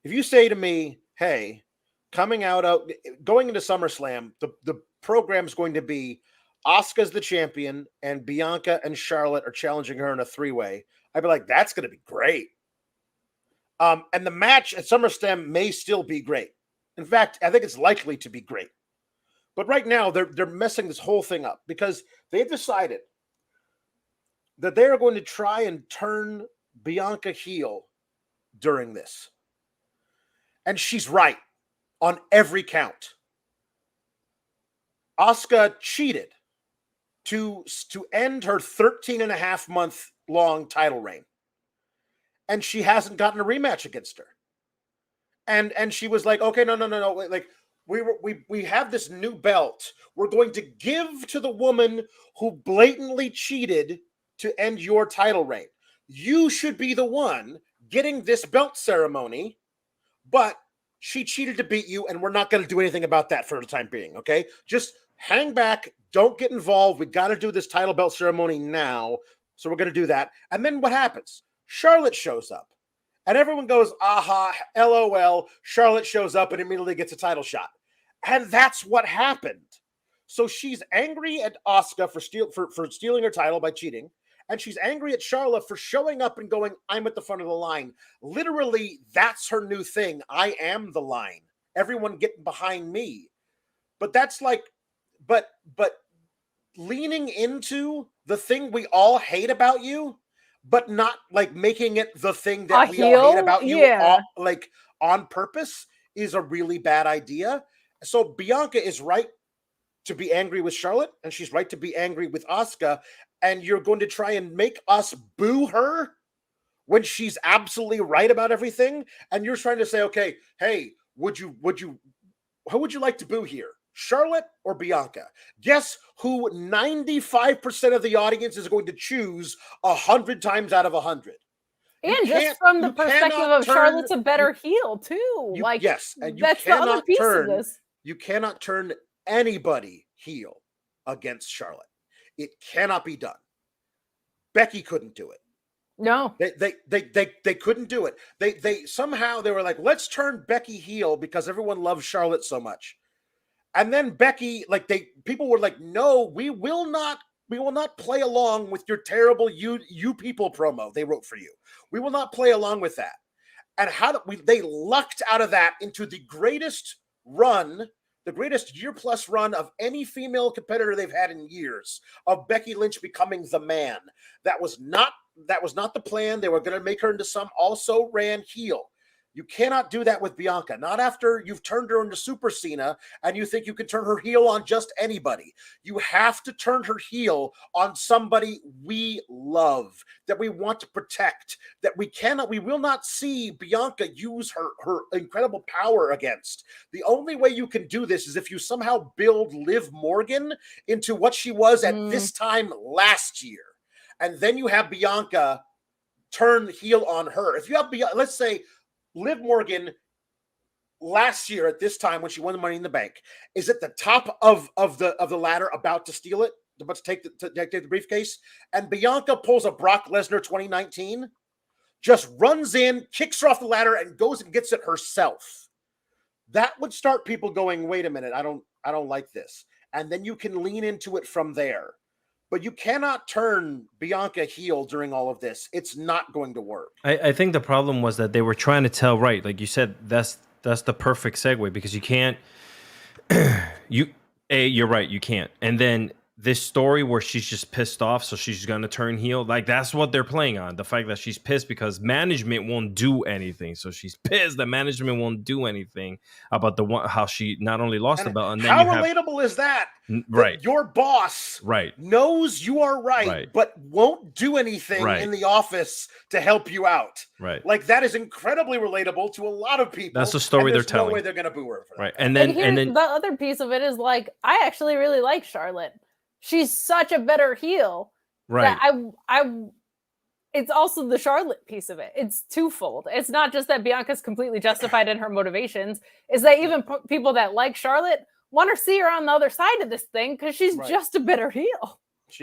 you say to me, hey, going into SummerSlam, the program's going to be Asuka's the champion and Bianca and Charlotte are challenging her in a 3-way, I'd be like, that's going to be great. And the match at SummerSlam may still be great. In fact, I think it's likely to be great. But right now, they're messing this whole thing up because they've decided that they are going to try and turn Bianca heel during this. And she's right on every count. Asuka cheated to end her 13.5-month long title reign. And she hasn't gotten a rematch against her. And she was like, okay, no. We have this new belt. We're going to give to the woman who blatantly cheated to end your title reign. You should be the one getting this belt ceremony, but she cheated to beat you, and we're not going to do anything about that for the time being, okay? Just hang back, don't get involved. We got to do this title belt ceremony now. So we're going to do that. And then what happens? Charlotte shows up. And everyone goes, aha, LOL. Charlotte shows up and immediately gets a title shot. And that's what happened. So she's angry at Asuka for stealing her title by cheating. And she's angry at Charlotte for showing up and going, I'm at the front of the line. Literally, that's her new thing. I am the line. Everyone getting behind me. But that's like, but leaning into the thing we all hate about you, but not like making it the thing that we all hate about you like on purpose is a really bad idea. So Bianca is right to be angry with Charlotte, and she's right to be angry with Asuka, and you're going to try and make us boo her when she's absolutely right about everything, and you're trying to say, okay, hey, who would you like to boo here? Charlotte or Bianca? Guess who 95% of the audience is going to choose 100 times out of 100. And just from the perspective of Charlotte's a better heel too. Yes, and that's the other piece of this. You cannot turn anybody heel against Charlotte. It cannot be done. Becky couldn't do it. No, they couldn't do it. They somehow they were like, let's turn Becky heel because everyone loves Charlotte so much. And then Becky, people were like, no, we will not play along with your terrible you people promo they wrote for you. We will not play along with that. And they lucked out of that into the greatest year-plus run of any female competitor they've had in years, of Becky Lynch becoming the man. That was not the plan. They were going to make her into some also-ran heel. You cannot do that with Bianca. Not after you've turned her into Super Cena and you think you can turn her heel on just anybody. You have to turn her heel on somebody we love, that we want to protect, that we will not see Bianca use her incredible power against. The only way you can do this is if you somehow build Liv Morgan into what she was at this time last year. And then you have Bianca turn heel on her. If you have Bianca, let's say, Liv Morgan last year at this time when she won the Money in the Bank is at the top of the ladder, about to steal it, about to take the briefcase, and Bianca pulls a Brock Lesnar 2019, just runs in, kicks her off the ladder, and goes and gets it herself. That would start people going, wait a minute, I don't like this, and then you can lean into it from there. But you cannot turn Bianca heel during all of this. It's not going to work. I think the problem was that they were trying to tell, right, like you said, that's the perfect segue, because you can't, you're right, you can't. And then this story where she's just pissed off, so she's going to turn heel, like that's what they're playing on. The fact that she's pissed because management won't do anything. So she's pissed that management won't do anything about how she not only lost the belt. And then how relatable is that? Right. That your boss knows you are right, but won't do anything in the office to help you out. Right. Like that is incredibly relatable to a lot of people. That's the story they're telling. No way they're going to boo her for that. Right. And then the other piece of it is like, I actually really like Charlotte. She's such a better heel. Right. It's also the Charlotte piece of it. It's twofold. It's not just that Bianca's completely justified in her motivations. Is that even people that like Charlotte want to see her on the other side of this thing because she's just a better heel.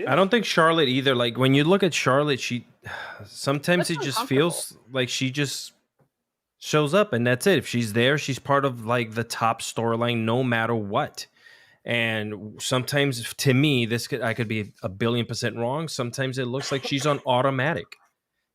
I don't think Charlotte either. Like when you look at Charlotte, sometimes it just feels like she just shows up and that's it. If she's there, she's part of like the top storyline no matter what. And sometimes, to me, I could be 1,000,000,000% wrong. Sometimes it looks like she's on automatic,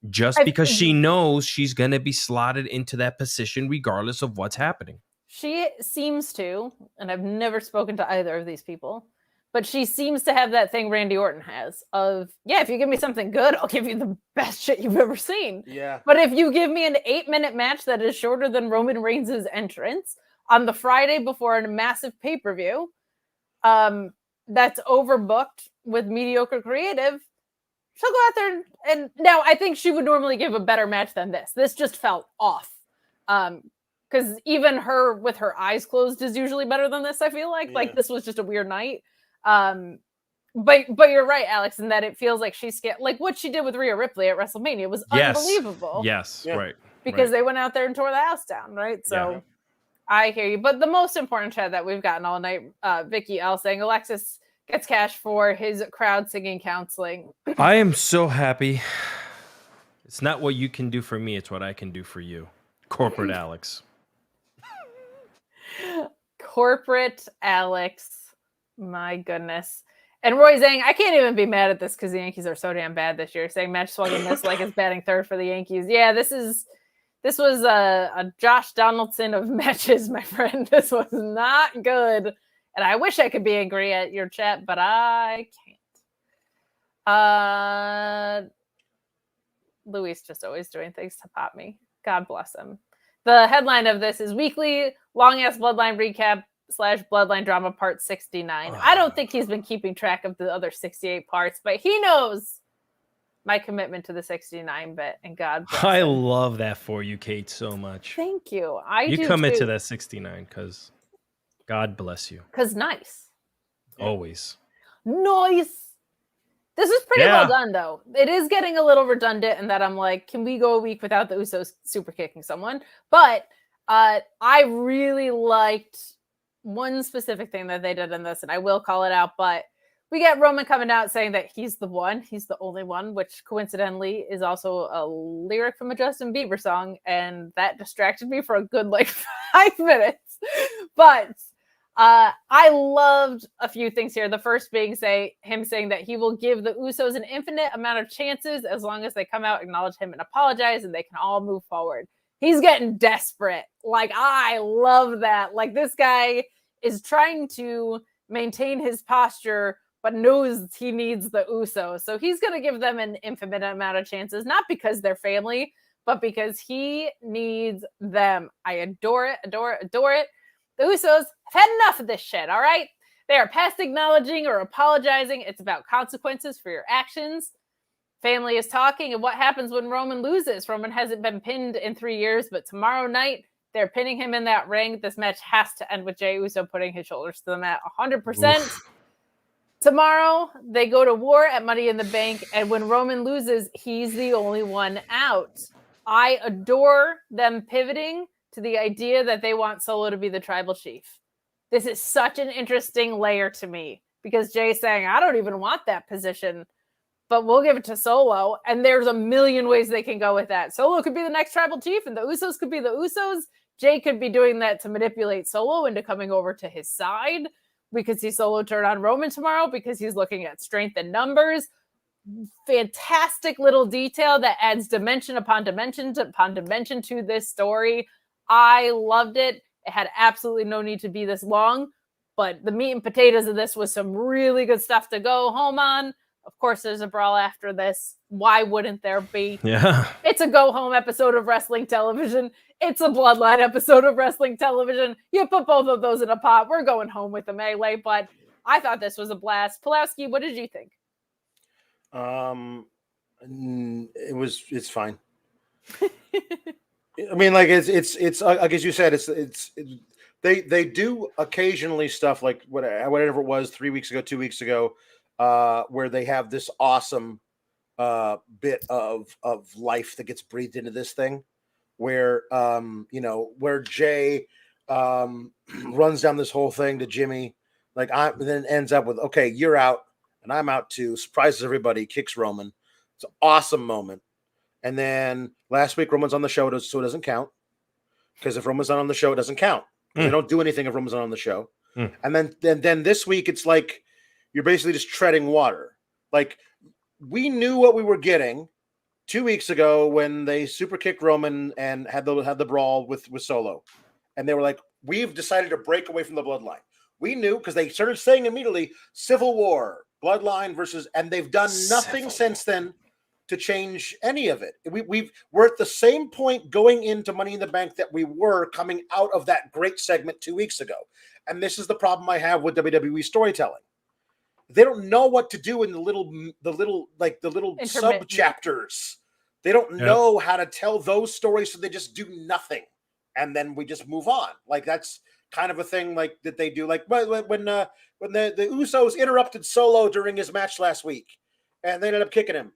just because she knows she's going to be slotted into that position regardless of what's happening. She seems to, and I've never spoken to either of these people, but she seems to have that thing Randy Orton has of, if you give me something good, I'll give you the best shit you've ever seen. Yeah. But if you give me an 8-minute match that is shorter than Roman Reigns' entrance on the Friday before a massive pay-per-view, that's overbooked with mediocre creative, she'll go out there and now I think she would normally give a better match than this. This just felt off. Because even her with her eyes closed is usually better than this, I feel like. Like this was just a weird night. But you're right, Alex, in that it feels like she's scared. Like what she did with Rhea Ripley at WrestleMania was unbelievable. Yes, right. Because they went out there and tore the house down, right? So I hear you. But the most important chat that we've gotten all night, Vicky L saying Alexis gets cash for his crowd singing counseling. I am so happy. It's not what you can do for me, it's what I can do for you. Corporate Alex. Corporate Alex. My goodness. And Roy saying, I can't even be mad at this because the Yankees are so damn bad this year. Saying Match swung and missed like it's batting third for the Yankees. Yeah, this was a Josh Donaldson of matches, my friend. This was not good. And I wish I could be angry at your chat, but I can't. Luis just always doing things to pop me. God bless him. The headline of this is weekly long-ass Bloodline recap / Bloodline drama part 69. I don't think he's been keeping track of the other 68 parts, but he knows my commitment to the 69 bit, and God bless I him. love that for you, Kate, so much. Thank you. You do commit too. to that 69 because God bless you. Because nice. Always. Nice. This is pretty Yeah. well done, though. It is getting a little redundant in that I'm like, can we go a week without the Usos super kicking someone? But I really liked one specific thing that they did in this, and I will call it out, but we get Roman coming out saying that he's the one, he's the only one, which coincidentally is also a lyric from a Justin Bieber song, and that distracted me for a good, 5 minutes. But I loved a few things here. The first being him saying that he will give the Usos an infinite amount of chances as long as they come out, acknowledge him, and apologize, and they can all move forward. He's getting desperate. I love that. This guy is trying to maintain his posture, but knows he needs the Usos. So he's going to give them an infinite amount of chances, not because they're family, but because he needs them. I adore it, adore it, adore it. The Usos have had enough of this shit, all right? They are past acknowledging or apologizing. It's about consequences for your actions. Family is talking, and what happens when Roman loses? Roman hasn't been pinned in 3 years, but tomorrow night, they're pinning him in that ring. This match has to end with Jey Uso putting his shoulders to the mat 100%. Oof. Tomorrow, they go to war at Money in the Bank, and when Roman loses, he's the only one out. I adore them pivoting to the idea that they want Solo to be the tribal chief. This is such an interesting layer to me because Jay's saying, I don't even want that position, but we'll give it to Solo. And there's a million ways they can go with that. Solo could be the next tribal chief and the Usos could be the Usos. Jay could be doing that to manipulate Solo into coming over to his side. We could see Solo turn on Roman tomorrow because he's looking at strength and numbers. Fantastic little detail that adds dimension upon dimension to this story. I loved it. It had absolutely no need to be this long, but the meat and potatoes of this was some really good stuff to go home on. Of course, there's a brawl after this. Why wouldn't there be? Yeah. It's a go-home episode of wrestling television. It's a Bloodline episode of wrestling television. You put both of those in a pot. We're going home with the melee, but I thought this was a blast. Pulowski, what did you think? It's fine. I mean, it's like as you said, it's they do occasionally stuff like whatever it was 3 weeks ago, 2 weeks ago, where they have this awesome bit of life that gets breathed into this thing, where where Jay runs down this whole thing to Jimmy, then ends up with, okay, you're out and I'm out too, surprises everybody, kicks Roman. It's an awesome moment. And then last week, Roman's on the show, so it doesn't count. Because if Roman's not on the show, it doesn't count. They don't do anything if Roman's not on the show. And then this week, it's like you're basically just treading water. We knew what we were getting 2 weeks ago when they super kicked Roman and had the brawl with Solo. And they were like, we've decided to break away from the Bloodline. We knew because they started saying immediately, Civil War, Bloodline versus, and they've done nothing since then to change any of it. We're at the same point going into Money in the Bank that we were coming out of that great segment 2 weeks ago. And this is the problem I have with WWE storytelling. They don't know what to do in the little sub chapters. They don't know how to tell those stories, so they just do nothing. And then we just move on. That's kind of a thing that they do. When the Usos interrupted Solo during his match last week and they ended up kicking him.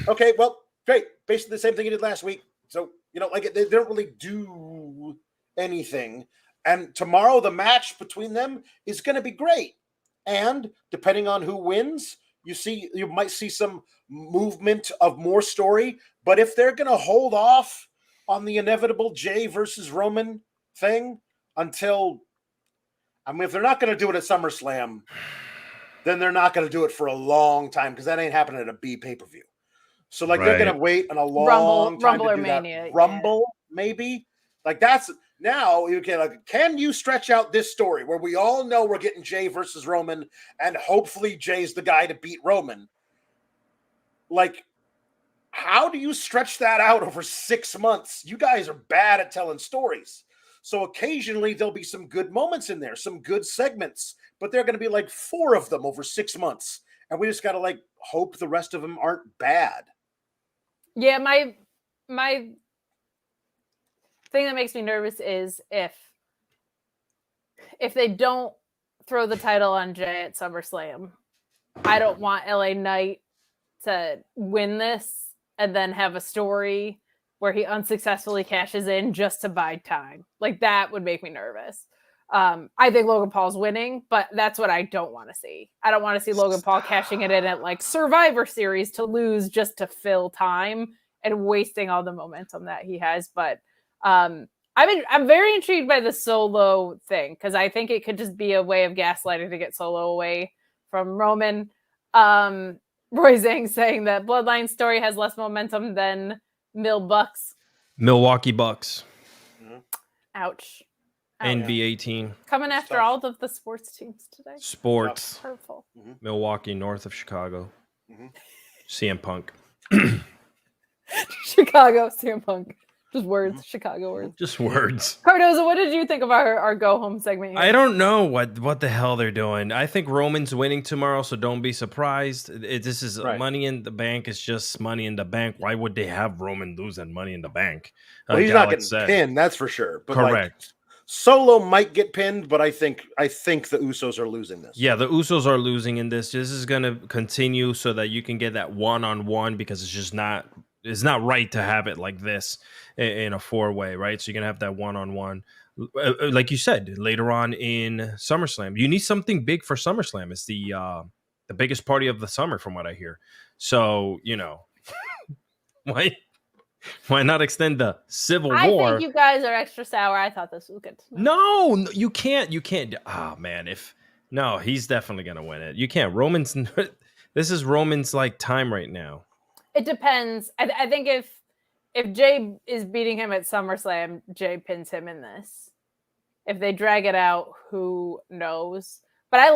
Okay, well, great. Basically the same thing he did last week. So, they don't really do anything. And tomorrow, the match between them is going to be great. And depending on who wins, you might see some movement of more story. But if they're going to hold off on the inevitable Jay versus Roman thing until, if they're not going to do it at SummerSlam, then they're not going to do it for a long time, because that ain't happening at a B pay-per-view. So they're going to wait on a long time Rumble to or do Mania, that. Rumble, maybe. That's now you can you stretch out this story where we all know we're getting Jay versus Roman, and hopefully Jay's the guy to beat Roman. How do you stretch that out over 6 months? You guys are bad at telling stories. So occasionally there'll be some good moments in there, some good segments, but they're going to be 4 of them over 6 months. And we just got to hope the rest of them aren't bad. Yeah, my thing that makes me nervous is if they don't throw the title on Jay at SummerSlam. I don't want LA Knight to win this and then have a story where he unsuccessfully cashes in just to buy time. That would make me nervous. I think Logan Paul's winning, but that's what I don't want to see. I don't want to see Logan Paul cashing it in at Survivor Series to lose just to fill time and wasting all the momentum that he has. But I'm very intrigued by the Solo thing, because I think it could just be a way of gaslighting to get Solo away from Roman. Roy Zhang saying that Bloodline story has less momentum than Milwaukee Bucks. Ouch. NBA team. Coming after all of the sports teams today. Sports. Hurtful. Milwaukee, north of Chicago. CM Punk. Chicago, CM Punk. Just words, Chicago words. Just words. Cardozo, what did you think of our go home segment here? I don't know what the hell they're doing. I think Roman's winning tomorrow, so don't be surprised. This is Money in the Bank. It's just Money in the Bank. Why would they have Roman losing Money in the Bank? Well, he's not getting pinned, that's for sure. But correct. Solo might get pinned, but I think the Usos are losing this. Yeah, the Usos are losing in this. This is going to continue so that you can get that one-on-one, because it's just not right to have it like this in a 4-way, right? So you're going to have that one-on-one. Like you said, later on in SummerSlam. You need something big for SummerSlam. It's the biggest party of the summer, from what I hear. So, why not extend the Civil War? I think you guys are extra sour. I thought this was good. No, you can't. You can't. Oh, man. He's definitely going to win it. You can't. This is Roman's time right now. It depends. I think if Jay is beating him at SummerSlam, Jay pins him in this. If they drag it out, who knows? But I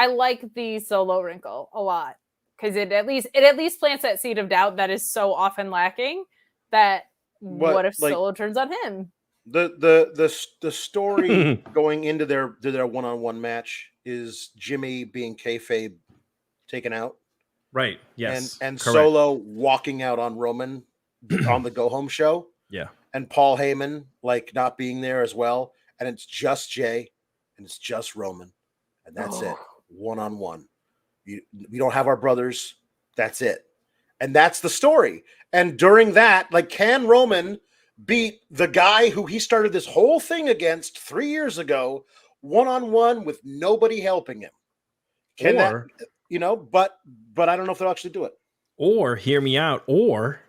like the Solo wrinkle a lot, because it at least plants that seed of doubt that is so often lacking. That what if Solo turns on him? The story going into their one-on-one match is Jimmy being kayfabe taken out. Right. Yes. And Solo walking out on Roman on the go home show. Yeah. And Paul Heyman not being there as well. And it's just Jay and it's just Roman. And that's it. One-on-one. We don't have our brothers. That's it. And that's the story. And during that, can Roman beat the guy who he started this whole thing against 3 years ago, one-on-one with nobody helping him? But I don't know if they'll actually do it. Or, hear me out, or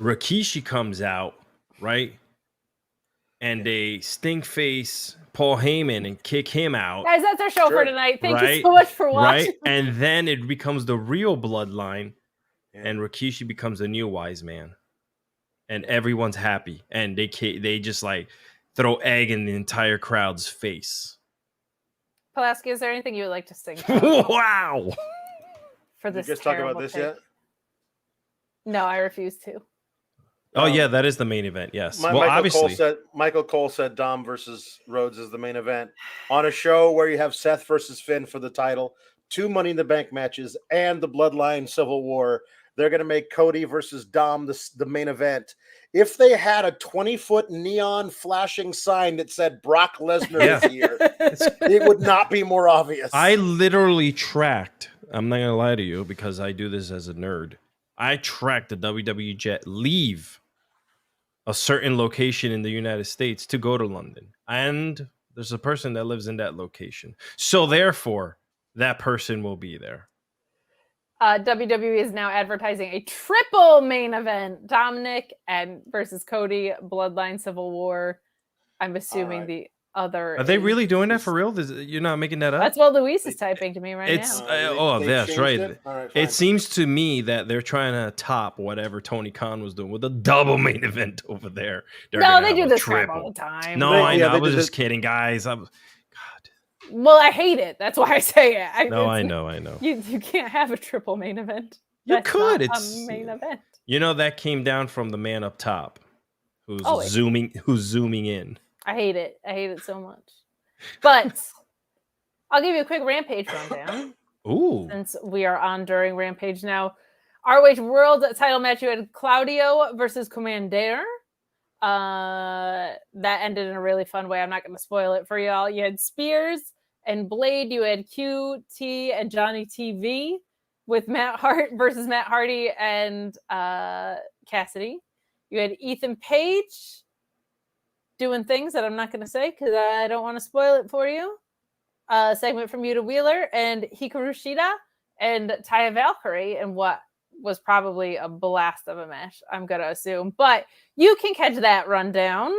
Rikishi comes out, right? And they stink face Paul Heyman and kick him out. Guys, that's our show for tonight. Thank you so much for watching. Right? And then it becomes the real Bloodline, and Rikishi becomes the new wise man. And everyone's happy. And they just throw egg in the entire crowd's face. Pulaski, is there anything you would like to sing? Wow. For this, you guys talk about this yet? No, I refuse to. Oh yeah, that is the main event. Yes. Michael Cole said Dom versus Rhodes is the main event on a show where you have Seth versus Finn for the title, 2 Money in the Bank matches, and the Bloodline Civil War. They're going to make Cody versus Dom the main event. If they had a 20-foot neon flashing sign that said Brock Lesnar is here, it would not be more obvious. I literally tracked. I'm not going to lie to you, because I do this as a nerd. I tracked the WWE jet leave a certain location in the United States to go to London. And there's a person that lives in that location. So therefore, that person will be there. WWE is now advertising a triple main event: Dominic and versus Cody, Bloodline Civil War. I'm assuming right. the other. Are they really doing that for real? You're not making that up? That's what Luis is typing to me right It's now. They that's changed right. it? All right, It fine. seems to me that they're trying to top whatever Tony Khan was doing with a double main event over there. They're No, gonna they have do a this crap all triple. the time. No, They- I yeah, know. they I was did just this- kidding, guys. God. Well, I hate it. That's why I say it. No, I it's- know. You can't have a triple main event. You That's could. not It's a main event. You know that came down from the man up top, who's Always. zooming in. I hate it. I hate it so much. But I'll give you a quick Rampage rundown. Ooh, Since we are on during Rampage now. ROH World title match, you had Claudio versus Commander. That ended in a really fun way. I'm not going to spoil it for y'all. You had Spears and Blade. You had QT and Johnny TV with Matt Hart versus Matt Hardy and Cassidy. You had Ethan Page doing things that I'm not going to say because I don't want to spoil it for you. Segment from Yuta Wheeler and Hikaru Shida and Taya Valkyrie in what was probably a blast of a match, I'm going to assume. But you can catch that rundown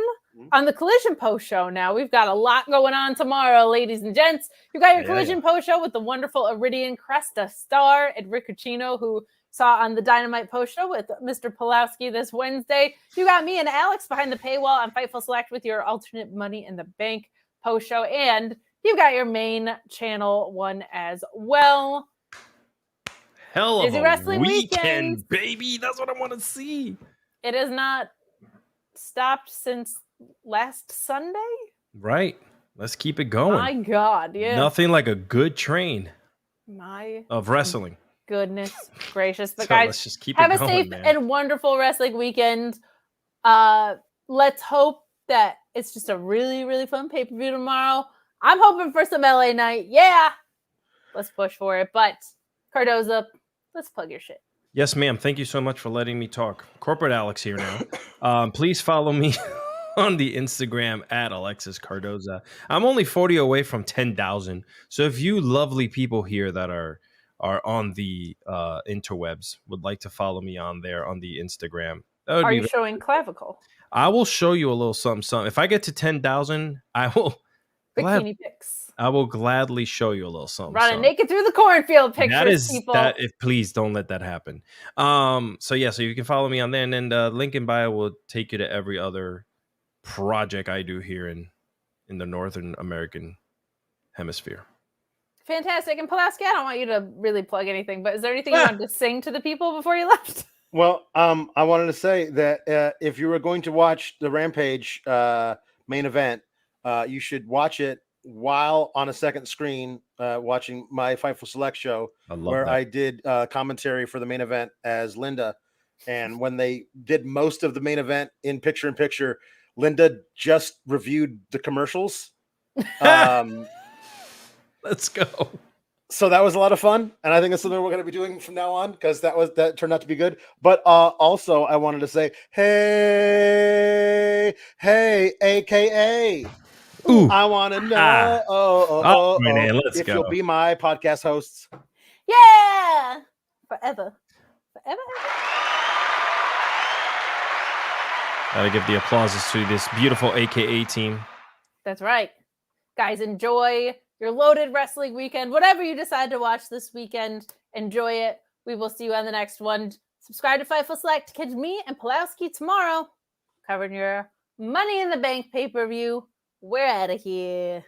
on the Collision Post Show now. We've got a lot going on tomorrow, ladies and gents. You've got your Collision Post Show with the wonderful Iridian Cresta Star and Rick Cucino, who saw on the Dynamite Post Show with Mr. Pulowski this Wednesday. You got me and Alex behind the paywall on Fightful Select with your alternate Money in the Bank Post Show. And you've got your main channel one as well. hell of Busy a wrestling weekend, weekend. baby. That's what I want to see. It has not stopped since last Sunday. Right. Let's keep it going. My God, yeah. Nothing like a good train My of wrestling. goodness gracious. But So guys, let's just keep have it a going, safe man. and wonderful wrestling weekend. Let's hope that it's just a really, really fun pay-per-view tomorrow. I'm hoping for some LA Night. Yeah. Let's push for it. But Cardoza, let's plug your shit. Yes, ma'am. Thank you so much for letting me talk. Corporate Alex here now. Please follow me on the Instagram at Alexis Cardoza. I'm only 40 away from 10,000. So if you lovely people here that are on the interwebs would like to follow me on there on the Instagram, Are you showing clavicle? I will show you a little something. If I get to 10,000, I will Bikini pics. I will gladly show you a little something. Running naked through the cornfield pictures, That is people. that. If please don't let that happen. So you can follow me on there, and then the link in bio will take you to every other project I do here in the Northern American Hemisphere. Fantastic. And Pulaski, I don't want you to really plug anything, but is there anything you wanted to sing to the people before you left? Well, I wanted to say that if you were going to watch the Rampage main event, you should watch it while on a second screen watching my Fightful Select show, where I did commentary for the main event as Linda. And when they did most of the main event in picture-in-picture, Linda just reviewed the commercials. Let's go. So that was a lot of fun, and I think that's something we're going to be doing from now on because that turned out to be good. But also, I wanted to say, hey, AKA, Ooh. I want to know, Man, let's if go. you'll be my podcast hosts. Yeah. Forever. Gotta give the applauses to this beautiful AKA team. That's right. Guys, enjoy your loaded wrestling weekend. Whatever you decide to watch this weekend, enjoy it. We will see you on the next one. Subscribe to Fightful Select to catch me and Pulowski tomorrow covering your Money in the Bank pay-per-view. We're out of here.